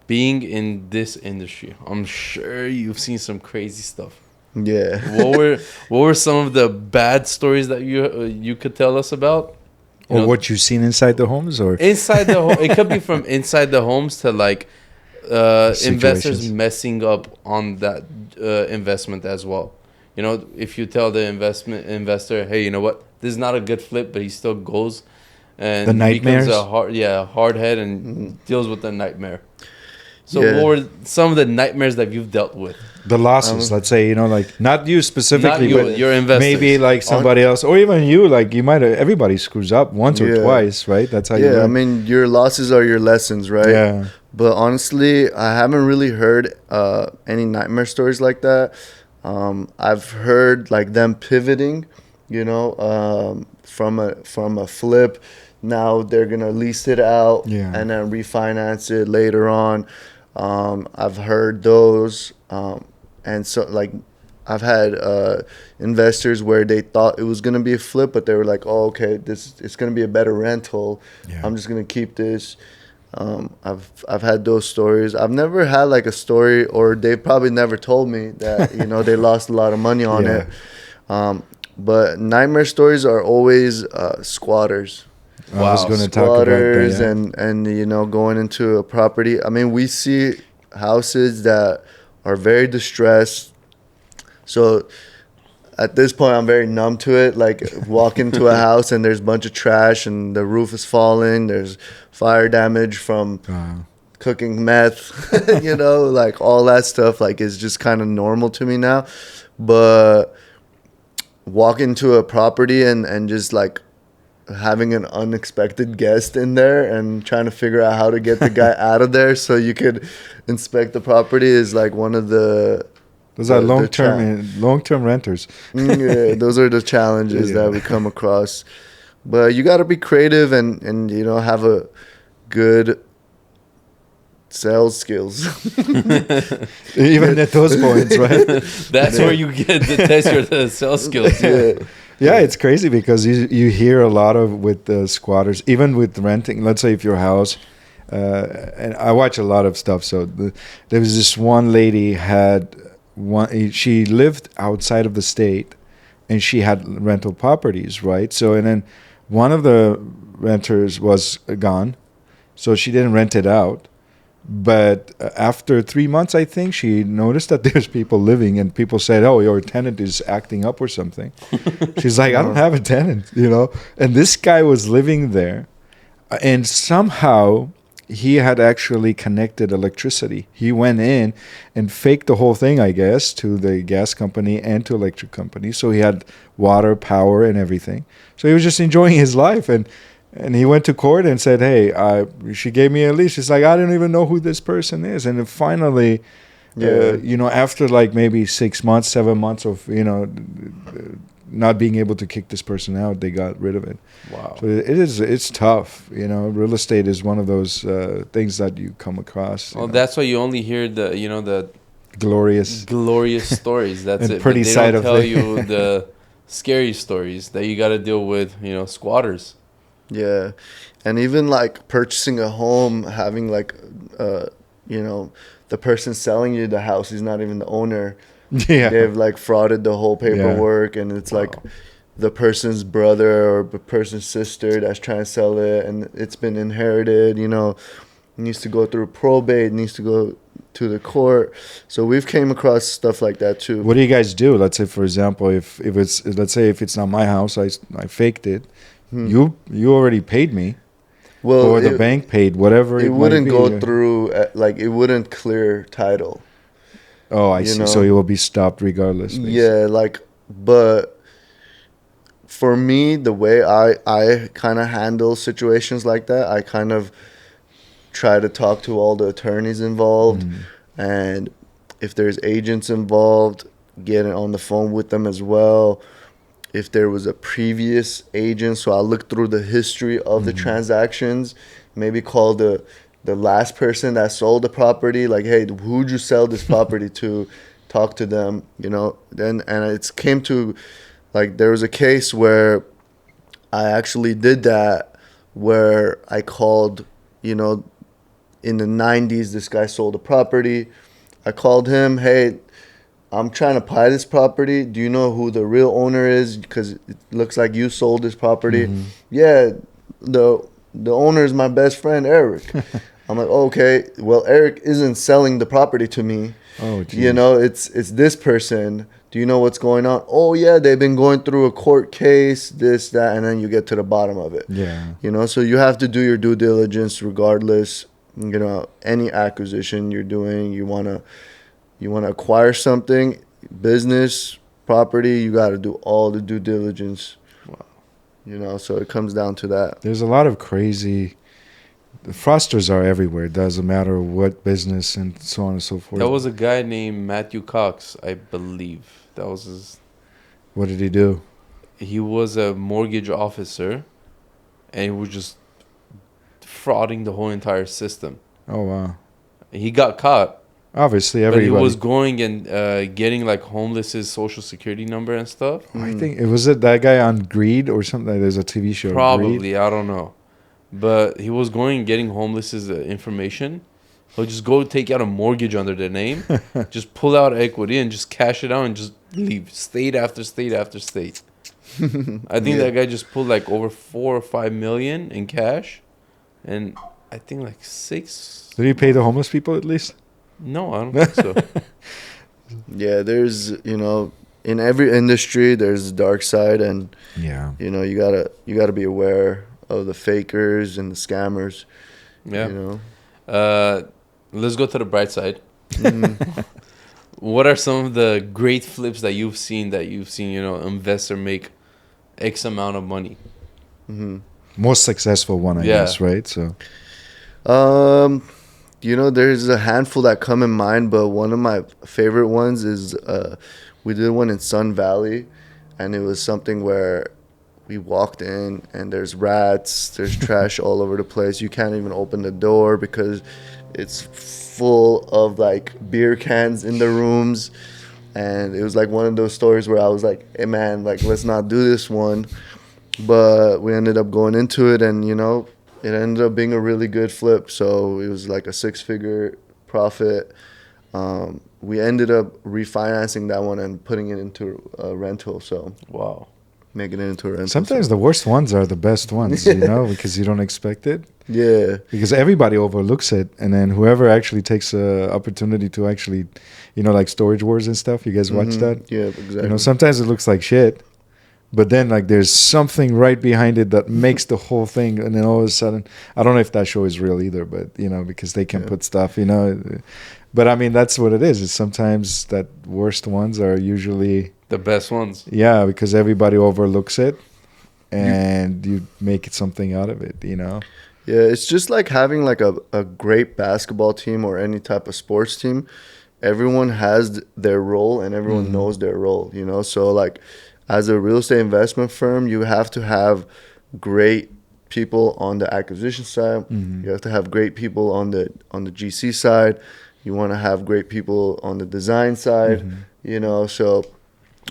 Being in this industry, I'm sure you've seen some crazy stuff. Yeah. What were some of the bad stories that you could tell us about? Or what you've seen inside the homes, or inside the home? It could be from inside the homes to like investors messing up on that investment as well. You know, if you tell the investor, hey, you know what, this is not a good flip, but he still goes and the nightmares, becomes a hard head and deals with the nightmare. So what were some of the nightmares that you've dealt with? The losses, let's say, like not you specifically, Not you, but your investors. maybe like somebody else, or even you. Like you might have, everybody screws up once or twice, right? That's how you learn. I mean, your losses are your lessons, right? Yeah. But honestly, I haven't really heard any nightmare stories like that. I've heard like them pivoting, from a flip. Now they're gonna lease it out and then refinance it later on. I've heard those, and so like I've had investors where they thought it was gonna be a flip, but they were like, "Oh, okay, it's gonna be a better rental. I'm just gonna keep this." I've had those stories. I've never had like a story, or they probably never told me that they lost a lot of money on it. But nightmare stories are always squatters. Wow. I was going to talk about that. Yeah. And going into a property. I mean, we see houses that are very distressed. So at this point, I'm very numb to it. Like walk into a house and there's a bunch of trash and the roof is falling. There's fire damage from cooking meth, like all that stuff. Like is just kind of normal to me now. But walk into a property and just like having an unexpected guest in there and trying to figure out how to get the guy out of there so you could inspect the property is like one of the those are long-term renters. Yeah, those are the challenges that we come across. But you got to be creative and have a good sales skills. Even at those points, right? That's where you get the test your sales skills. Yeah, it's crazy because you hear a lot of with the squatters, even with renting. Let's say if your house, and I watch a lot of stuff. So there was this one lady she lived outside of the state, and she had rental properties, right? So and then one of the renters was gone, so she didn't rent it out. But after 3 months, I think, she noticed that there's people living and people said, "Oh, your tenant is acting up or something." She's like, "I don't have a tenant, And this guy was living there. And somehow he had actually connected electricity. He went in and faked the whole thing, I guess, to the gas company and to electric company. So he had water, power, and everything. So he was just enjoying his life. And he went to court and said, "Hey, she gave me a lease." She's like, "I don't even know who this person is." And then finally, after like maybe 6 months, 7 months of, not being able to kick this person out, they got rid of it. Wow. So it's tough. Real estate is one of those things that you come across. Well, that's why you only hear the glorious stories. That's and it. pretty but they side don't of tell it. you the scary stories that you got to deal with, squatters. Yeah, and even like purchasing a home, having like, the person selling you the house is not even the owner. Yeah, they've like frauded the whole paperwork, and it's like the person's brother or the person's sister that's trying to sell it, and it's been inherited. Needs to go through probate, needs to go to the court. So we've came across stuff like that too. What do you guys do? Let's say, for example, if it's not my house, I faked it. You already paid me, or the bank paid, whatever. It wouldn't go through, like it wouldn't clear title. Oh, I see. So it will be stopped regardless. Basically. Yeah, but for me, the way I kind of handle situations like that, I kind of try to talk to all the attorneys involved, and if there's agents involved, get on the phone with them as well. If there was a previous agent, so I'll look through the history of the transactions, maybe call the last person that sold the property, like, "Hey, who'd you sell this property to?" Talk to them, Then and it came to, like, there was a case where I actually did that, where I called, in the 90s, this guy sold a property. I called him, "Hey, I'm trying to buy this property. Do you know who the real owner is? Because it looks like you sold this property." "Yeah, the owner is my best friend, Eric." I'm like, "Okay, well, Eric isn't selling the property to me. Oh, geez. It's this person. Do you know what's going on?" "Oh, yeah, they've been going through a court case, this, that," and then you get to the bottom of it. Yeah. So you have to do your due diligence regardless. you know, any acquisition you're doing, you want to acquire something, business, property, you got to do all the due diligence. Wow. You know, so it comes down to that. There's a lot of crazy. The fraudsters are everywhere. It doesn't matter what business and so on and so forth. That was a guy named Matthew Cox, I believe. That was his. What did he do? He was a mortgage officer, and he was just frauding the whole entire system. Oh wow! He got caught, Obviously, but everybody. he was going and getting like homeless's social security number and stuff. Oh, I think it was that guy on Greed or something. There's a TV show. Greed? Probably, I don't know. But he was going and getting homeless's information. He'll just go take out a mortgage under their name, just pull out equity and just cash it out and just leave state after state after state. I think that guy just pulled like over 4 or 5 million in cash, and I think like 6. Did he pay the homeless people at least? No, I don't think so. Yeah, there's, you know, in every industry there's a dark side, and Yeah. you know, you gotta be aware of the fakers and the scammers. Yeah. You know. Let's go to the bright side. Mhm. What are some of the great flips that you've seen, you know, investor make X amount of money? Mhm. Most successful one, I guess, right? So You know, there's a handful that come in mind, but one of my favorite ones is we did one in Sun Valley, and it was something where we walked in and there's rats, there's trash all over the place. You can't even open the door because it's full of like beer cans in the rooms. And it was like one of those stories where I was like, hey man, like let's not do this one. But we ended up going into it, and you know, it ended up being a really good flip. So it was like a 6-figure profit. We ended up refinancing that one and putting it into a rental. So Wow. making it into a rental. sometimes the worst ones are the best ones, you know, because you don't expect it. Yeah. Because everybody overlooks it, and then whoever actually takes the opportunity to actually, you know, like Storage Wars and stuff. You guys watch that? Yeah, exactly. You know, sometimes it looks like shit, but then like there's something right behind it that makes the whole thing, and then all of a sudden, I don't know if that show is real either, but you know, because they can put stuff, you know. But I mean, that's what it is. It's sometimes that worst ones are usually The best ones. yeah, because everybody overlooks it, and you make it something out of it, you know. Yeah, it's just like having like a great basketball team or any type of sports team. Everyone has their role and everyone knows their role, you know? So like as a real estate investment firm, you have to have great people on the acquisition side. You have to have great people on the GC side. You want to have great people on the design side, you know? So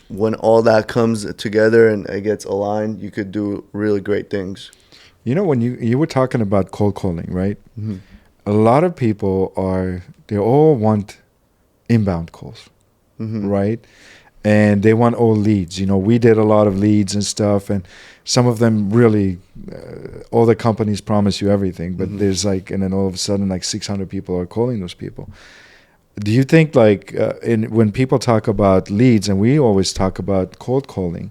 when all that comes together and it gets aligned, you could do really great things. You know, when you were talking about cold calling, right? A lot of people they all want inbound calls, right? And they want all leads. You know, we did a lot of leads and stuff, and some of them really, all the companies promise you everything, but there's like, and then all of a sudden, like 600 people are calling those people. Do you think like when people talk about leads, and we always talk about cold calling,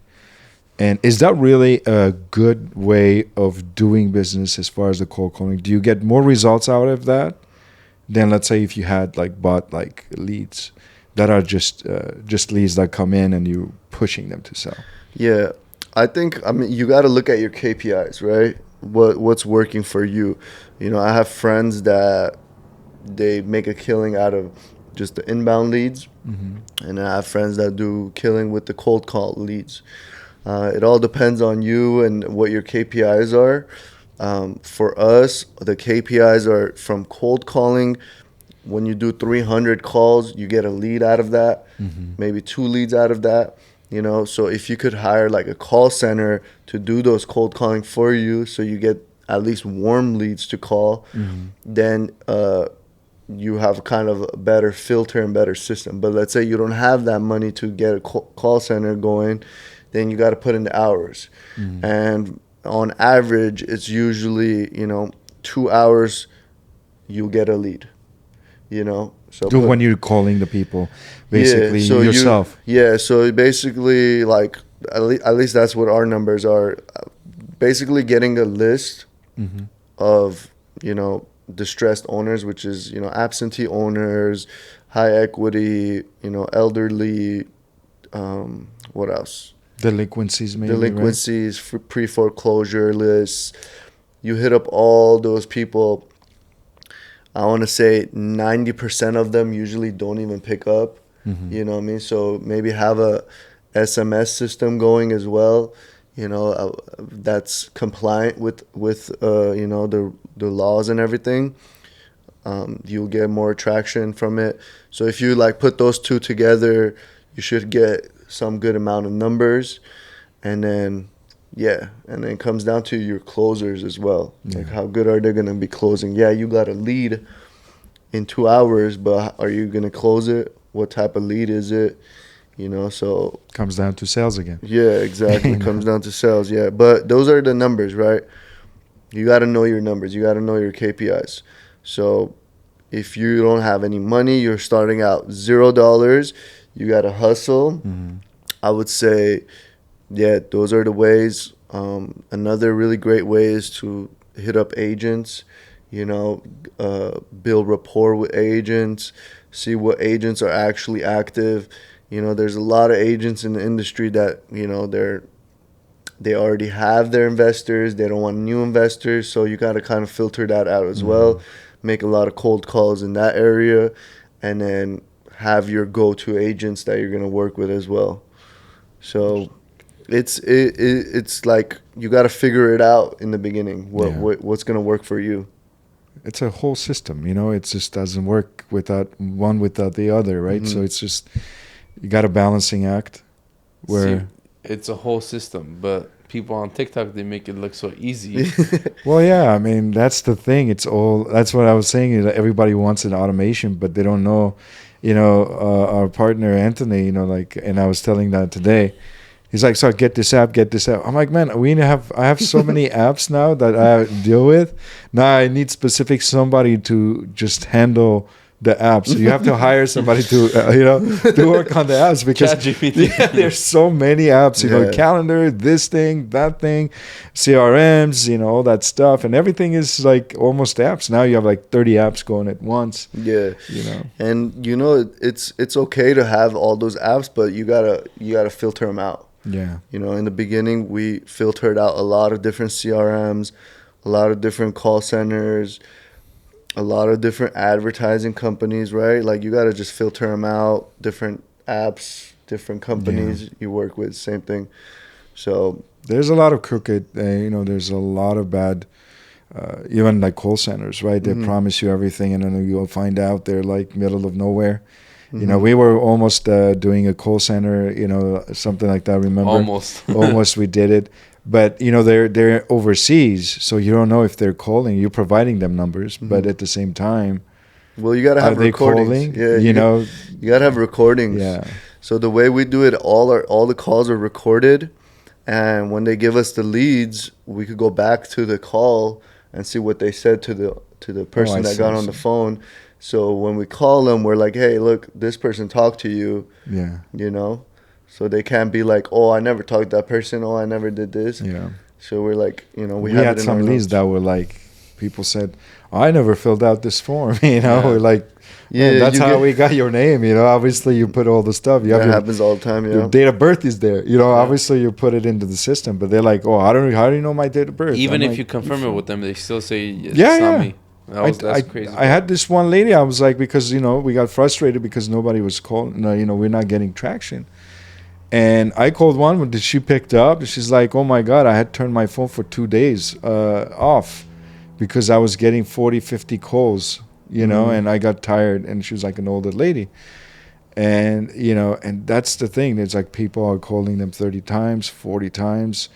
and is that really a good way of doing business as far as the cold calling? Do you get more results out of that than, let's say, if you had like bought like leads that are just leads that come in and you pushing them to sell? Yeah, I mean, you got to look at your KPIs, right? What's working for you? You know, I have friends that they make a killing out of just the inbound leads, and I have friends that do killing with the cold call leads. It all depends on you and what your KPIs are. For us, the KPIs are from cold calling. When you do 300 calls, you get a lead out of that, maybe 2 leads out of that. You know, so if you could hire like a call center to do those cold calling for you, so you get at least warm leads to call, then you have kind of a better filter and better system. But let's say you don't have that money to get a call center going, then you got to put in the hours. And on average, it's usually, 2 hours you get a lead, So When you're calling the people, basically yourself. So basically, like, at least that's what our numbers are. Basically getting a list of, distressed owners, which is, absentee owners, high equity, elderly, what else? Delinquencies, maybe, right? Delinquencies, pre-foreclosure lists. You hit up all those people. I want to say 90% of them usually don't even pick up. You know what I mean? So maybe have a SMS system going as well, that's compliant with the laws and everything. You'll get more traction from it. So if you like put those two together, you should get some good amount of numbers. And then it comes down to your closers as well. Like, how good are they going to be closing? Yeah, you got a lead in 2 hours, but are you going to close it? What type of lead is it? So comes down to sales again. Yeah, exactly. Comes down to sales. Yeah, but those are the numbers, right? You got to know your numbers. You got to know your KPIs. So if you don't have any money, you're starting out $0. You got to hustle. I would say, those are the ways. Another really great way is to hit up agents. Build rapport with agents. See what agents are actually active. There's a lot of agents in the industry that, they already have their investors. They don't want new investors. So you got to kind of filter that out as well. Make a lot of cold calls in that area. And then have your go-to agents that you're going to work with as well. So it's like you got to figure it out in the beginning. What's going to work for you. It's a whole system, it just doesn't work without the other, right? So it's just, you got a balancing act where... See, it's a whole system, but people on TikTok, they make it look so easy. Well, yeah, I mean, that's the thing. That's what I was saying. Everybody wants an automation, but they don't know, our partner, Anthony, and I was telling that today. He's like, so get this app. I'm like, man, I have so many apps now that I deal with. Now I need somebody to just handle the app. So you have to hire somebody to work on the apps because there's so many apps, calendar, this thing, that thing, CRMs, all that stuff. And everything is like almost apps. Now you have like 30 apps going at once. Yeah. And it's okay to have all those apps, but you gotta filter them out. Yeah. In the beginning, we filtered out a lot of different CRMs, a lot of different call centers, a lot of different advertising companies, right? Like, you got to just filter them out, different apps, different companies you work with, same thing. So there's a lot of crooked, there's a lot of bad, even like call centers, right? They promise you everything, and then you'll find out they're like middle of nowhere. We were almost doing a call center, something like that. Remember? Almost we did it. But, they're overseas, so you don't know if they're calling. You're providing them numbers, but at the same time, well, you got to have recordings. Calling? Yeah, you got to have recordings. Yeah. So the way we do it, all the calls are recorded, and when they give us the leads, we could go back to the call and see what they said to the person that got on the phone. So when we call them, we're like, hey, look, this person talked to you. Yeah. So they can't be like, oh, I never talked to that person. Oh, I never did this. Yeah. So we're like, we had some leads that were like, people said, oh, I never filled out this form. We're like, that's how we got your name. Obviously you put all the stuff. That happens all the time. Your date of birth is there. Obviously you put it into the system, but they're like, oh, how do you know my date of birth? Even if you confirm it with them, they still say it's not me. That's crazy. I had this one lady. I was like, because we got frustrated because nobody was calling. We're not getting traction. And I called one when she picked up. She's like, oh my God, I had turned my phone for 2 days off because I was getting 40, 50 calls, and I got tired. And she was like an older lady. And, and that's the thing. It's like people are calling them 30 times, 40 times,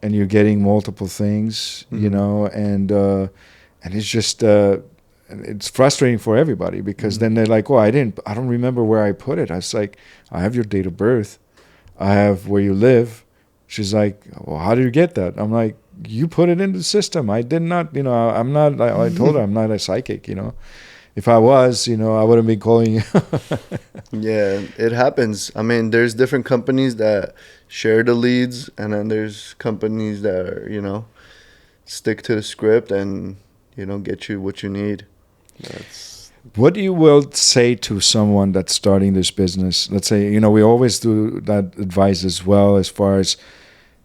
and you're getting multiple things, and it's just, it's frustrating for everybody because then they're like, oh, I don't remember where I put it. I was like, I have your date of birth. I have where you live. She's like, well, how did you get that? I'm like, you put it in the system. I did not, I'm not, I told her I'm not a psychic, If I was, I wouldn't be calling you. Yeah, it happens. I mean, there's different companies that share the leads, and then there's companies that are, stick to the script and, get you what you need. That's What do you will say to someone that's starting this business? Let's say, we always do that advice as well, as far as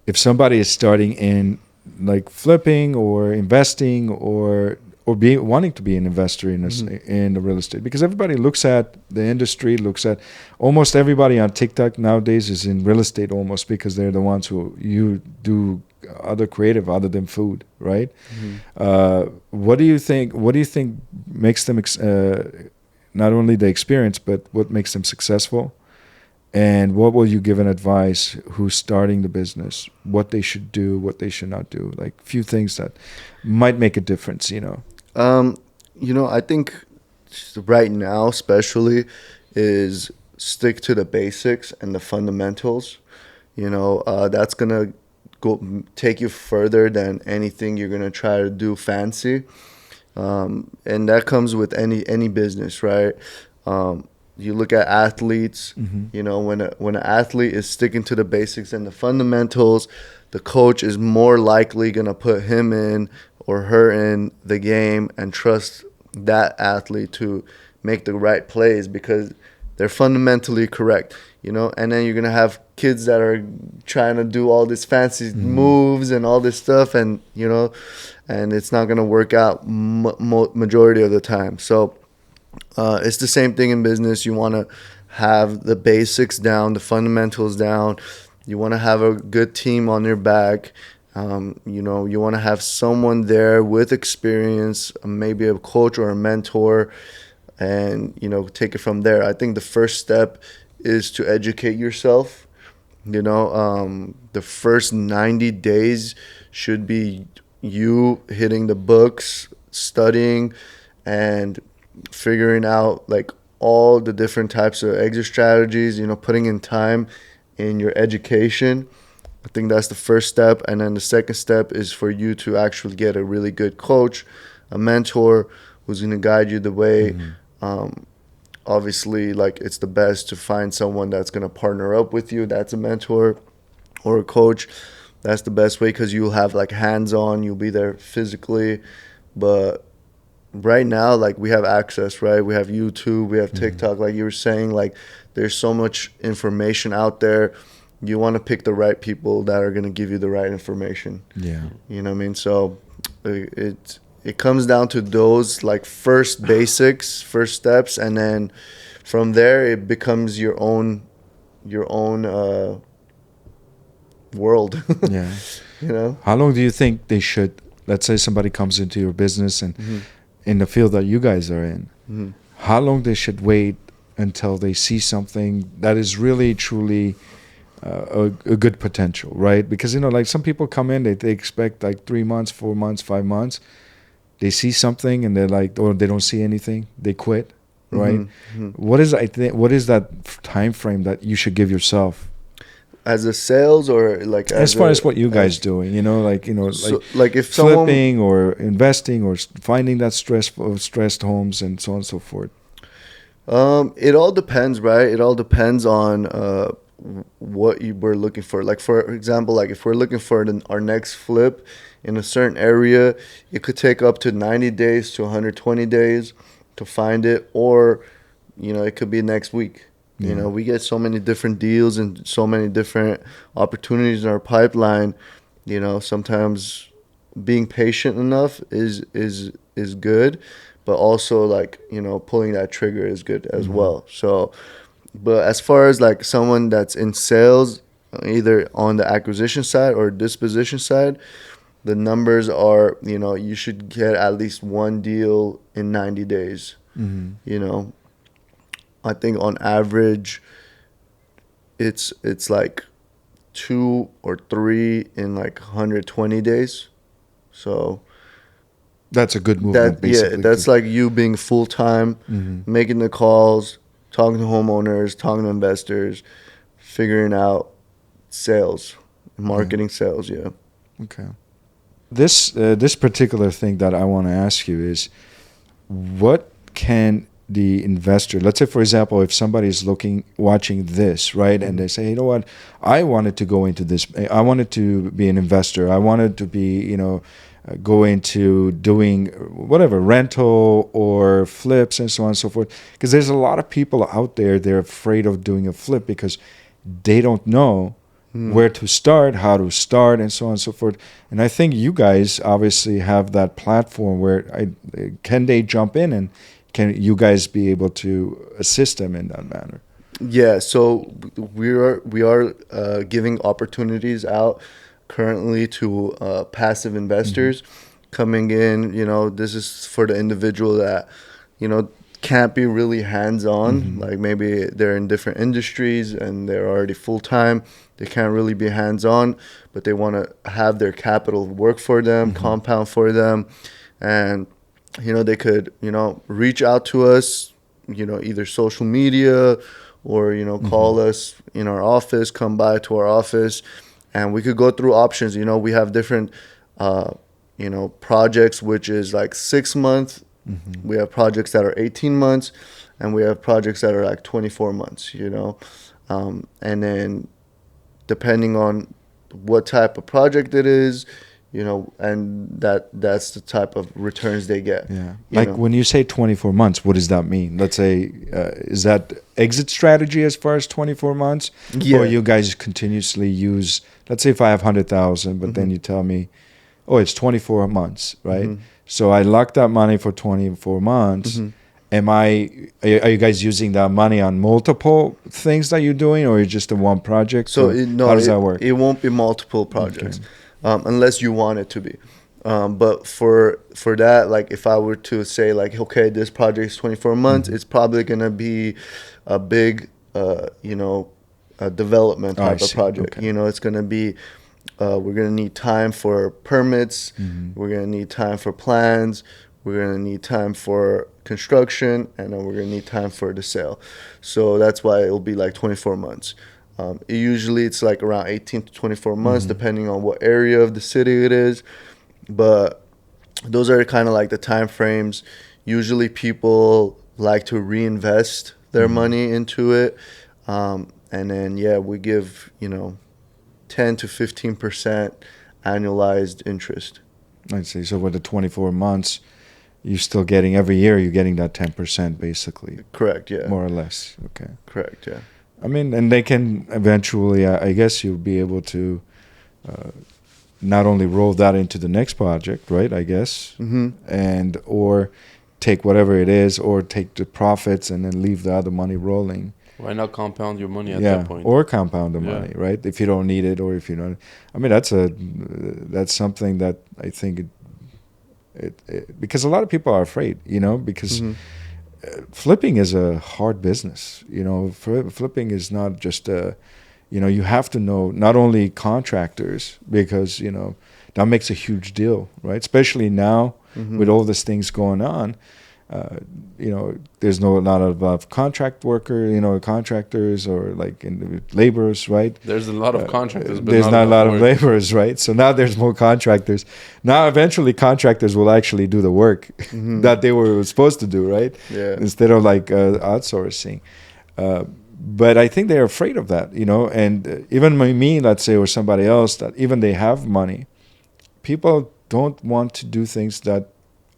if somebody is starting in like flipping or investing or being wanting to be an investor in in the real estate, because everybody looks at the industry, looks at almost everybody on TikTok nowadays is in real estate almost, because they're the ones who you do other creative other than food, right? What do you think makes them not only the experience, but what makes them successful? And what will you give an advice who's starting the business, what they should do, what they should not do, like few things that might make a difference, I think right now especially is stick to the basics and the fundamentals. That's gonna take you further than anything you're gonna try to do fancy. And that comes with any business, right? You look at athletes, when an athlete is sticking to the basics and the fundamentals, the coach is more likely going to put him in or her in the game and trust that athlete to make the right plays because they're fundamentally correct, and then you're going to have kids that are trying to do all these fancy moves and all this stuff, and and it's not going to work out majority of the time. So it's the same thing in business. You want to have the basics down, the fundamentals down. You want to have a good team on your back. You want to have someone there with experience, maybe a coach or a mentor, and, take it from there. I think the first step is to educate yourself. The first 90 days should be you hitting the books, studying, and figuring out like all the different types of exit strategies, putting in time in your education. I think that's the first step. And then the second step is for you to actually get a really good coach, a mentor who's going to guide you the way. Obviously, like, it's the best to find someone that's going to partner up with you. That's a mentor or a coach. That's the best way because you'll have like hands-on, you'll be there physically. But right now, like, we have access, right? We have YouTube, we have TikTok, like you were saying, like, there's so much information out there. You want to pick the right people that are going to give you the right information. Yeah. You know what I mean? So it comes down to those like first basics, first steps, and then from there it becomes your own world. Yeah. How long do you think they should, let's say somebody comes into your business and in the field that you guys are in, how long they should wait until they see something that is really truly a good potential, right? Because like some people come in, they expect like 3 months, 4 months, 5 months. They see something and they're like, or they don't see anything, they quit, right? What is that time frame that you should give yourself? As a sales or like as far as what you guys doing, like if flipping or investing or finding that stressed homes and so on and so forth. It all depends, right? It all depends on what you were looking for. Like, for example, like if we're looking for our next flip in a certain area, it could take up to 90 days to 120 days to find it, or it could be next week. We get so many different deals and so many different opportunities in our pipeline. Sometimes being patient enough is good, but also like pulling that trigger is good as well. So, but as far as like someone that's in sales, either on the acquisition side or disposition side, the numbers are you should get at least one deal in 90 days. I think on average, it's like 2 or 3 in like 120 days. So that's a good movement. Basically. Yeah, that's like you being full time, making the calls, talking to homeowners, talking to investors, figuring out sales, marketing, sales. Yeah. Okay. This particular thing that I want to ask you is, what can the investor, let's say for example, if somebody is watching this, right, and they say, you know what, I wanted to go into this, I wanted to be an investor, I wanted to be go into doing whatever, rental or flips and so on and so forth. Because there's a lot of people out there, they're afraid of doing a flip because they don't know where to start, how to start, and so on and so forth. And I think you guys obviously have that platform where can they jump in, and can you guys be able to assist them in that manner? Yeah, so we are giving opportunities out currently to passive investors coming in. This is for the individual that can't be really hands-on. Like maybe they're in different industries and they're already full-time. They can't really be hands-on, but they want to have their capital work for them, compound for them, and they could reach out to us, either social media or call us in our office, come by to our office, and we could go through options. We have different projects which is like 6 months. We have projects that are 18 months, and we have projects that are like 24 months. And then depending on what type of project it is, and that's the type of returns they get. Yeah. When you say 24 months, what does that mean? Let's say, is that exit strategy as far as 24 months? Yeah. Or you guys continuously use, let's say if I have 100,000, but then you tell me, oh, it's 24 months, right? So I lock that money for 24 months. Are you guys using that money on multiple things that you're doing, or just the one project? So how does that work? It won't be multiple projects. Unless you want it to be. But for that, like if I were to say like, okay, this project is 24 months, it's probably going to be a big, a development type of project. Okay. It's going to be, we're going to need time for permits. We're going to need time for plans. We're going to need time for construction, and then we're going to need time for the sale. So that's why it'll be like 24 months. Usually it's like around 18 to 24 months, depending on what area of the city it is. But those are kind of like the time frames. Usually people like to reinvest their money into it. And then, we give, 10 to 15% annualized interest. I'd say, so with the 24 months, you're still getting, every year you're getting that 10% basically. Correct, yeah. More or less, okay. Correct, yeah. I mean, and they can eventually, I guess you'll be able to not only roll that into the next project, right, I guess, and or take whatever it is, or take the profits and then leave the other money rolling. Why not compound your money at that point? Or compound the money, right, if you don't need it, or if you don't. I mean, that's something that I think it because a lot of people are afraid, because flipping is a hard business. Flipping is not just you have to know not only contractors, because that makes a huge deal, right? Especially now with all these things going on. There's not a lot of contract contractors or like laborers, right? There's a lot of contractors, but there's not a lot of laborers, right? So now there's more contractors. Now eventually contractors will actually do the work that they were supposed to do, right? Yeah. Instead of like outsourcing. But I think they're afraid of that, and even me, let's say, or somebody else that even they have money, people don't want to do things that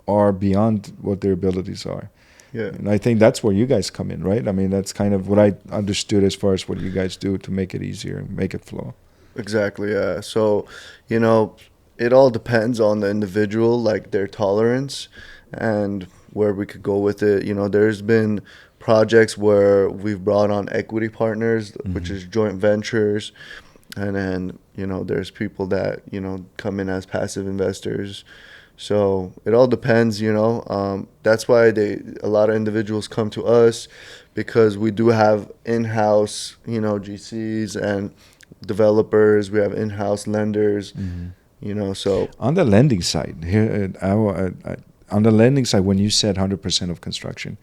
are beyond what their abilities are. Yeah. And I think that's where you guys come in, right? I mean, that's kind of what I understood as far as what you guys do to make it easier and make it flow. Exactly, yeah. So, it all depends on the individual, like their tolerance and where we could go with it. There's been projects where we've brought on equity partners, which is joint ventures. And then, there's people that, come in as passive investors. So it all depends, that's why a lot of individuals come to us, because we do have in-house, GCs and developers. We have in-house lenders, so. On the lending side, here, on the lending side, when you said 100% of construction,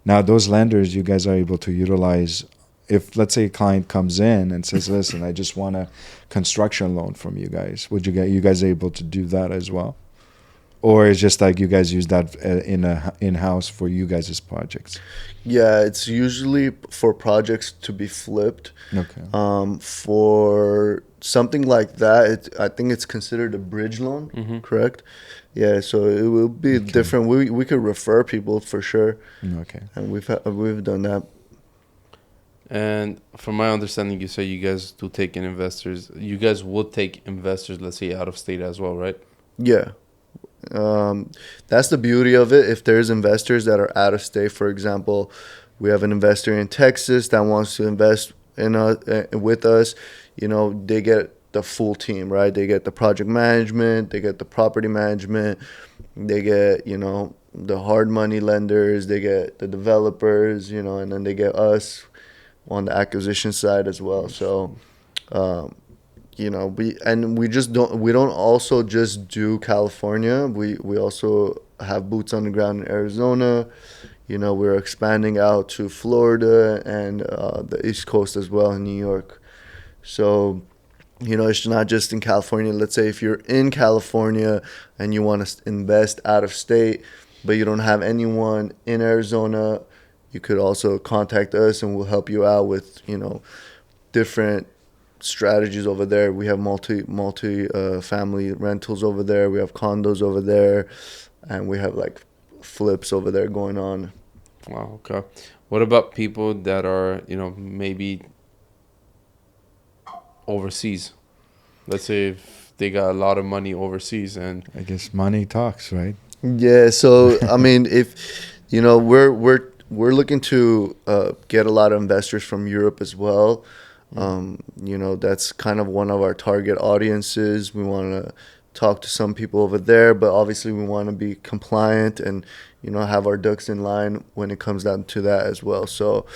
now those lenders, you guys are able to utilize. If, let's say, a client comes in and says, listen, I just want a construction loan from you guys, would you guys able to do that as well? Or it's just like you guys use that in-house for you guys' projects? Yeah, it's usually for projects to be flipped. Okay. For something like that, I think it's considered a bridge loan, correct? Yeah, so it will be different. We could refer people for sure. Okay. And we've done that. And from my understanding, you say you guys do take in investors. You guys would take investors, let's say, out of state as well, right? Yeah. That's the beauty of it. If there's investors that are out of state, for example, we have an investor in Texas that wants to invest in with us, you know, they get the full team, right? They get the project management, they get the property management, they get, you know, the hard money lenders, they get the developers, you know, and then they get us on the acquisition side as well. So, you know, we don't also just do California. We also have boots on the ground in Arizona. You know, we're expanding out to Florida and the East Coast as well in New York. So, you know, it's not just in California. Let's say if you're in California and you want to invest out of state, but you don't have anyone in Arizona, you could also contact us and we'll help you out with, you know, different strategies over there. We have multi family rentals over there. We have condos over there, and we have like flips over there going on. Wow. Okay. What about people that are, you know, maybe overseas? Let's say if they got a lot of money overseas, and I guess money talks, right? Yeah. So I mean, if you know, we're looking to get a lot of investors from Europe as well. You know, that's kind of one of our target audiences. We want to talk to some people over there, but obviously we want to be compliant and, you know, have our ducks in line when it comes down to that as well. So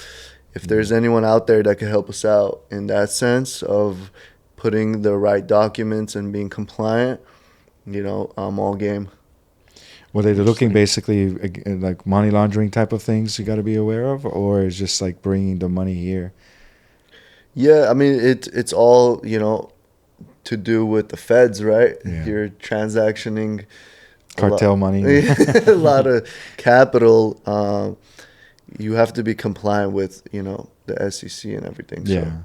if there's anyone out there that can help us out in that sense of putting the right documents and being compliant, you know, I'm all game. Well, they're looking basically like money laundering type of things you got to be aware of, or it's just like bringing the money here? Yeah, I mean, it's all, you know, to do with the feds, right? Yeah. You're transactioning Cartel money. a lot of capital. You have to be compliant with, you know, the SEC and everything. Yeah.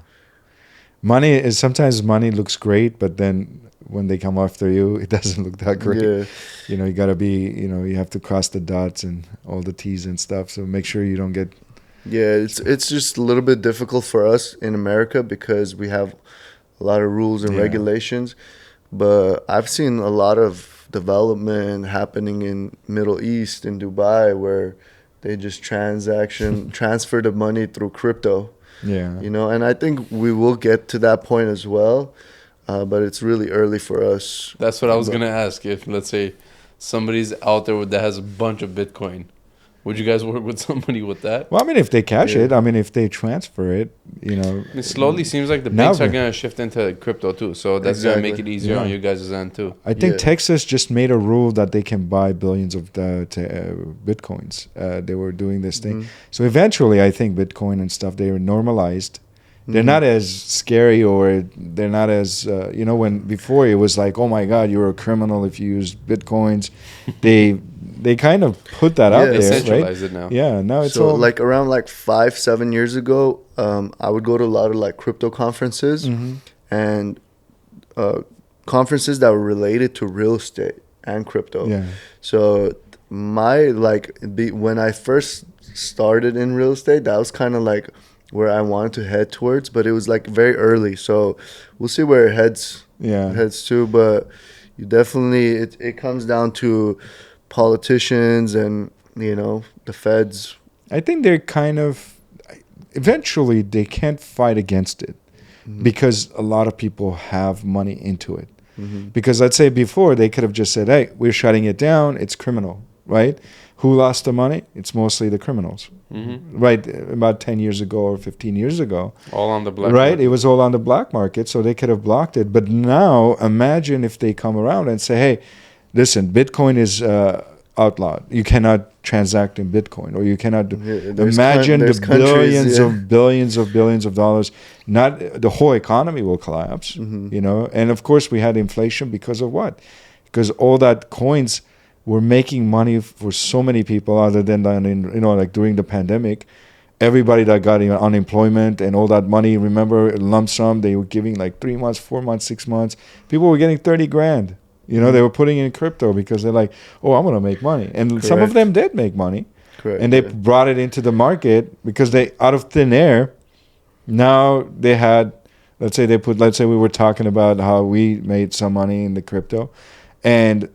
So. Sometimes money looks great, but then when they come after you, it doesn't look that great. Yeah. You know, you got to be, you know, you have to cross the dots and all the T's and stuff. So make sure you don't get. Yeah, it's just a little bit difficult for us in America because we have a lot of rules and regulations. But I've seen a lot of development happening in Middle East, in Dubai, where they just transfer the money through crypto. Yeah. You know, and I think we will get to that point as well. But it's really early for us. That's what I was going to ask. If, let's say, somebody's out there that has a bunch of Bitcoin, would you guys work with somebody with that? Well, I mean, if they cash it, I mean, if they transfer it, you know. It slowly seems like the banks are going to shift into crypto too. So that's going to make it easier on you guys' end too. I think Texas just made a rule that they can buy billions of Bitcoins. They were doing this thing. So eventually, I think Bitcoin and stuff, they were normalized. They're not as scary, or they're not as, you know, when before it was like, oh my God, you're a criminal if you use Bitcoins. They kind of put that out they there, centralize right? it now. Yeah, now it's so all like around like 5-7 years ago, I would go to a lot of like crypto conferences and conferences that were related to real estate and crypto. Yeah. So when I first started in real estate, that was kind of like where I wanted to head towards, but it was like very early. So we'll see where it heads to. But you definitely, it comes down to politicians and, you know, the feds. I think they're kind of, eventually they can't fight against it because a lot of people have money into it. Because let's say before they could have just said, hey, we're shutting it down, it's criminal, right? Who lost the money? It's mostly the criminals, right? About 10 years ago or 15 years ago. All on the black market. Market. It was all on the black market, so they could have blocked it. But now imagine if they come around and say, hey, listen, Bitcoin is outlawed. You cannot transact in Bitcoin, or you cannot imagine the billions of dollars. Not the whole economy will collapse, you know. And of course, we had inflation because of what? Because all that coins were making money for so many people, other than you know, like during the pandemic, everybody that got unemployment and all that money, remember, lump sum, they were giving like 3 months, 4 months, 6 months. People were getting 30 grand. You know, they were putting in crypto because they're like, oh, I'm going to make money. And some of them did make money. Correct. And they brought it into the market because they, out of thin air, now they had, let's say we were talking about how we made some money in the crypto. And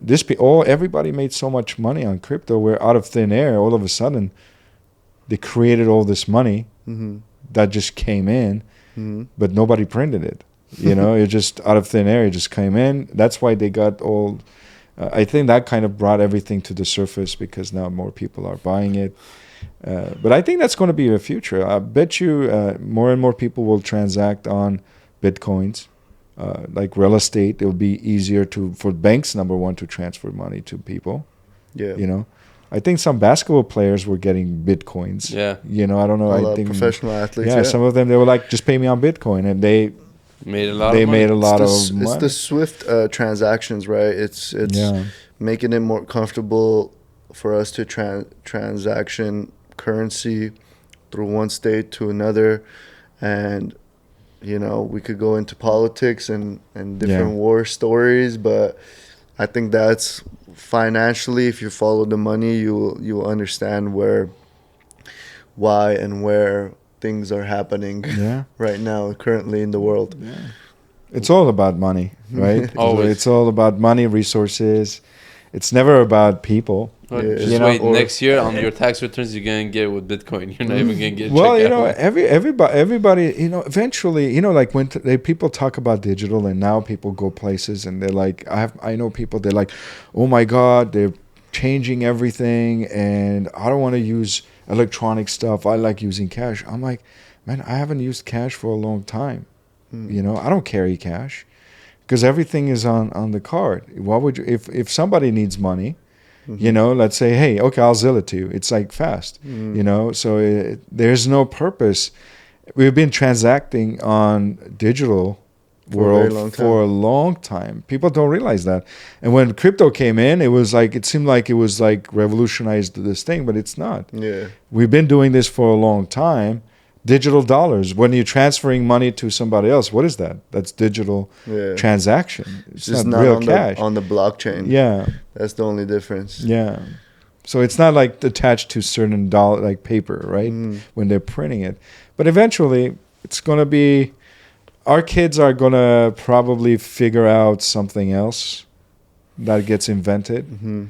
everybody made so much money on crypto where out of thin air, all of a sudden, they created all this money that just came in, but nobody printed it. You know, it just out of thin air, it just came in. That's why they got all. I think that kind of brought everything to the surface because now more people are buying it. But I think that's going to be the future. I bet you more and more people will transact on Bitcoins. Like real estate, it will be easier for banks, number one, to transfer money to people. Yeah. You know, I think some basketball players were getting Bitcoins. Yeah. You know, I don't know. I think professional athletes. Yeah, some of them, they were like, just pay me on Bitcoin. And they made a lot of money. It's the swift transactions, right? It's making it more comfortable for us to transaction currency through one state to another. And you know, we could go into politics and different war stories, but I think that's financially, if you follow the money, you'll understand why and where things are happening right now, currently in the world. Yeah. It's all about money, right? Always. It's all about money, resources. It's never about people. Just wait, next year on your tax returns, you're going to get with Bitcoin. You're not even going to get well, you know, everybody, you know, eventually, you know, like when people talk about digital and now people go places and they're like, I know people, they're like, oh my God, they're changing everything and I don't want to use electronic stuff. I like using cash. I'm like, man, I haven't used cash for a long time. You know, I don't carry cash because everything is on the card. Why would you, if somebody needs money, you know, let's say, hey, okay, I'll Zelle it to you. It's like fast, you know, so there's no purpose. We've been transacting on digital world for a long time. People don't realize that. And when crypto came in, it seemed like it was like revolutionized this thing, but it's not. Yeah. We've been doing this for a long time. Digital dollars. When you're transferring money to somebody else, what is that? That's digital transaction. It's just not real cash. On the blockchain. Yeah. That's the only difference. Yeah. So it's not like attached to certain dollar, like paper, right? When they're printing it. But eventually, it's going to be, our kids are going to probably figure out something else that gets invented.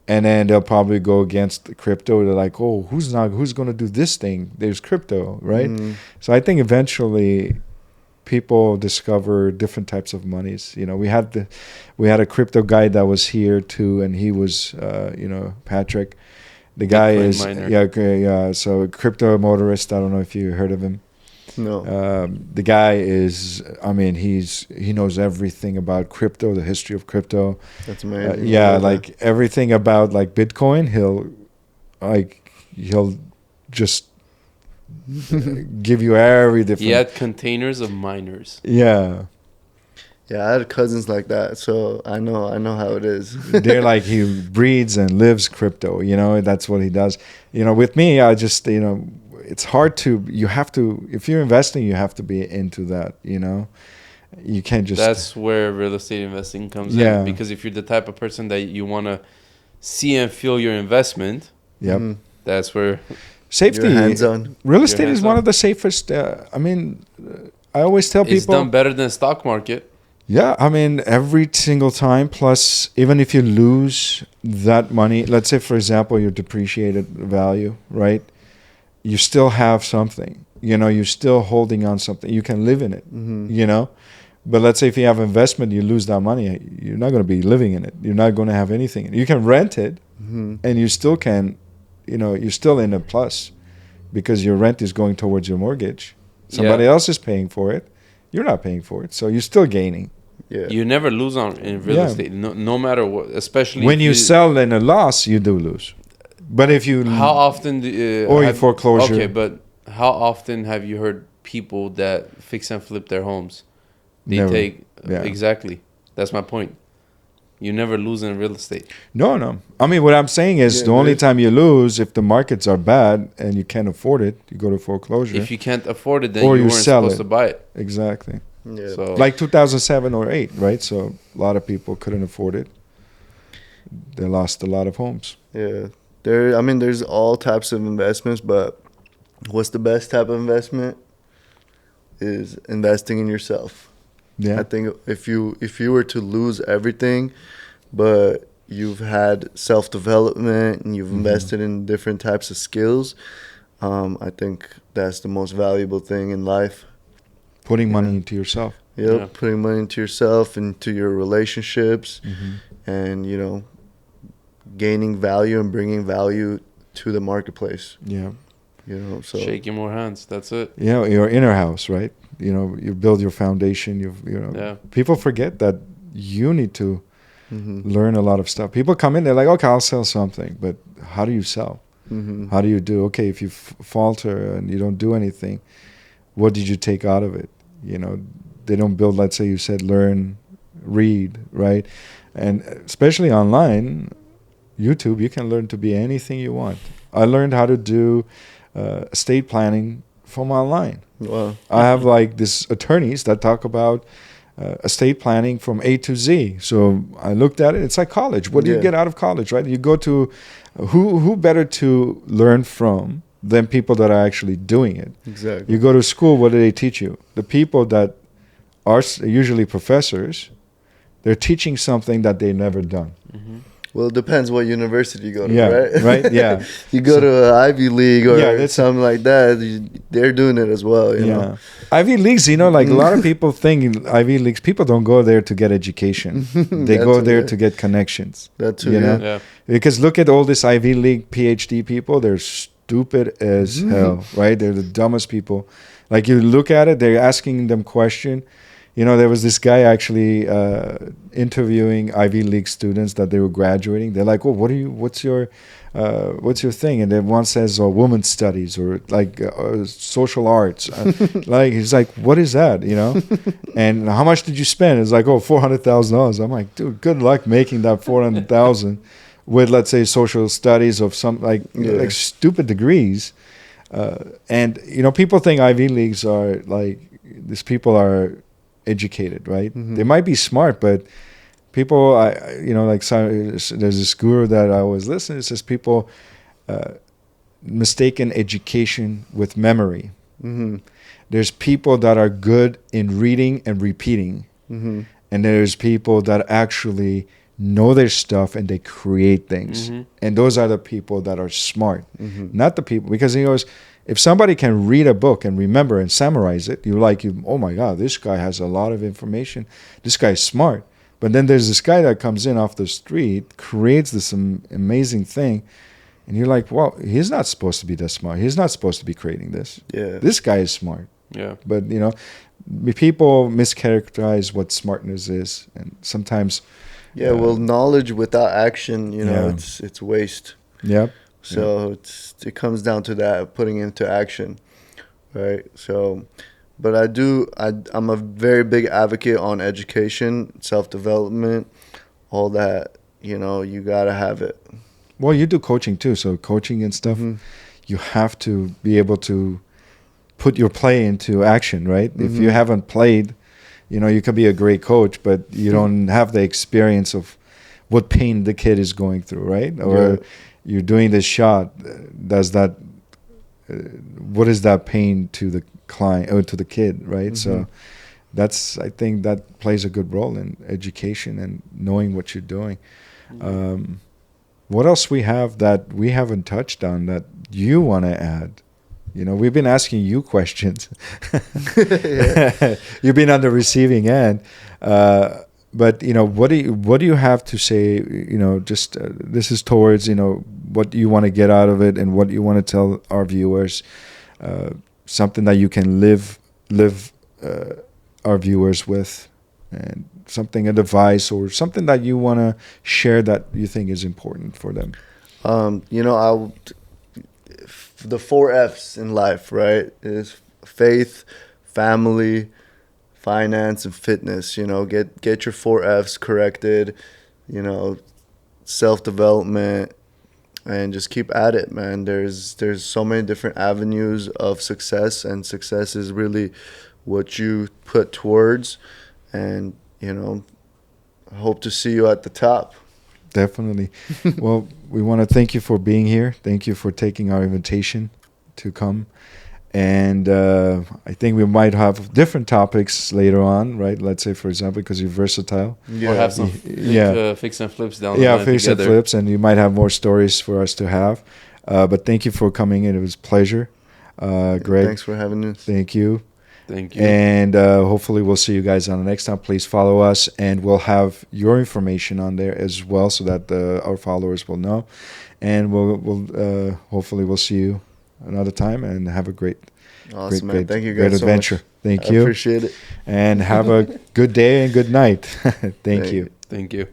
And then they'll probably go against the crypto. They're like, oh, who's going to do this thing? There's crypto, right? So I think eventually people discover different types of monies. You know, we had a crypto guy that was here too, and he was, you know, Patrick. The guy is so a crypto motorist. I don't know if you heard of him. No. The guy is, I mean, he knows everything about crypto, the history of crypto. That's amazing. Like everything about like Bitcoin, he'll just give you every different. He had containers of miners. Yeah. Yeah, I had cousins like that, so I know how it is. They're like, he breeds and lives crypto, you know, that's what he does. You know, with me, I just, you know, it's hard if you're investing, you have to be into that, you know. You can't just. That's where real estate investing comes in. Because if you're the type of person that you want to see and feel your investment, that's where. Safety. Hands-on. Real estate is one of the safest. I mean, I always tell people. It's done better than stock market. Yeah, I mean, every single time. Plus, even if you lose that money, let's say, for example, your depreciated value, right? You still have something, you know, you're still holding on something. You can live in it, you know. But let's say if you have investment, you lose that money, you're not going to be living in it. You're not going to have anything. You can rent it and you still can, you know, you're still in a plus because your rent is going towards your mortgage. Somebody else is paying for it. You're not paying for it. So you're still gaining. Yeah. You never lose in real estate, no matter what, especially when you sell in a loss, you do lose. But if you how often or you foreclosure. Okay, but how often have you heard people that fix and flip their homes? They take exactly. That's my point. You never lose in real estate. No. I mean, what I'm saying is Yeah, the only right. time you lose if the markets are bad and you can't afford it, you go to foreclosure. If you can't afford it, then Or you you weren't sell supposed it. to buy it. Exactly. Yeah. So Like 2007 or 8, right? So a lot of people couldn't afford it. They lost a lot of homes. Yeah. There's all types of investments, but what's the best type of investment is investing in yourself. Yeah. I think if you were to lose everything, but you've had self-development and you've invested in different types of skills, I think that's the most valuable thing in life. Putting money Yeah. into yourself. Yep, Yeah. putting money into yourself, into your relationships, Mm-hmm. and gaining value and bringing value to the marketplace. Yeah. So shaking more hands. That's it. Your inner house, right? You build your foundation. Yeah. People forget that you need to Mhm. learn a lot of stuff. People come in, they're like, okay, I'll sell something, but how do you sell? Mhm. How do you do? Okay, if you falter and you don't do anything, what did you take out of it? They don't build, let's say you said, learn, read, right? And especially online, YouTube, you can learn to be anything you want. I learned how to do estate planning from online. Wow. I have like these attorneys that talk about estate planning from A to Z. So I looked at it. It's like college. What do you Yeah. get out of college, right? You go to who better to learn from than people that are actually doing it. Exactly. You go to school. What do they teach you? The people that are usually professors, they're teaching something that they've never done. Mm-hmm. Well, it depends what university you go to, Yeah, right? right, yeah. You go to an Ivy League or Yeah, that's- something like that, they're doing it as well, you know? Ivy Leagues, like a lot of people think Ivy Leagues, people don't go there to get education. They That go too, there yeah. to get connections. That too, You know? yeah. Yeah. Because look at all this Ivy League PhD people, they're stupid as hell, right? They're the dumbest people. Like you look at it, they're asking them question. There was this guy actually interviewing Ivy League students that they were graduating. They're like, "Oh, what's your thing?" And then one says, "Oh, women's studies," or like social arts. Like he's like, "What is that?" And how much did you spend? It's like, "Oh, $400,000." I'm like, "Dude, good luck making that 400,000 with, let's say, social studies of some like stupid degrees." And people think Ivy Leagues are like these people are educated, right? Mm-hmm. They might be smart, but people, there's this guru that I always listen to. It says people mistaken education with memory. Mm-hmm. There's people that are good in reading and repeating, Mm-hmm. and there's people that actually know their stuff and they create things. Mm-hmm. And those are the people that are smart, Mm-hmm. not the people, because if somebody can read a book and remember and summarize it, oh my God, this guy has a lot of information. This guy's smart. But then there's this guy that comes in off the street, creates this amazing thing, and you're like, well, he's not supposed to be that smart. He's not supposed to be creating this. Yeah. This guy is smart. Yeah. But, people mischaracterize what smartness is. And sometimes... Yeah, well, knowledge without action, it's waste. Yep. So it comes down to that, putting into action, right? So, but I'm a very big advocate on education, self-development, all that, you got to have it. Well, you do coaching too. So coaching and stuff, you have to be able to put your play into action, right? If you haven't played, you can be a great coach, but you don't have the experience of what pain the kid is going through, right? Or you're doing this shot. What is that pain to the client or to the kid, right? So I think that plays a good role in education and knowing what you're doing. What else we have that we haven't touched on that you want to add? We've been asking you questions. You've been on the receiving end. But what do you have to say? Just this is towards what you want to get out of it and what you want to tell our viewers. Something that you can live our viewers with, and something, a device or something that you want to share that you think is important for them. The 4 F's in life, right, is faith, family, finance, and fitness. Get your 4 F's corrected. self-development, and just keep at it, man. There's so many different avenues of success, and success is really what you put towards. And I hope to see you at the top. Definitely. Well, we want to thank you for being here. Thank you for taking our invitation to come. And I think we might have different topics later on, right? Let's say, for example, because you're versatile. Or have some fix and flips down the line fix together. and flips, and you might have more stories for us to have. But thank you for coming in. It was a pleasure. Greg. Thanks for having us. Thank you. Thank you. And hopefully we'll see you guys on the next time. Please follow us, and we'll have your information on there as well, so that our followers will know. And we'll hopefully we'll see you another time, and have a great, awesome, man. great, Thank you great guys adventure. so much. Thank I you. appreciate it. And have a good day and good night. Thank you. Thank you.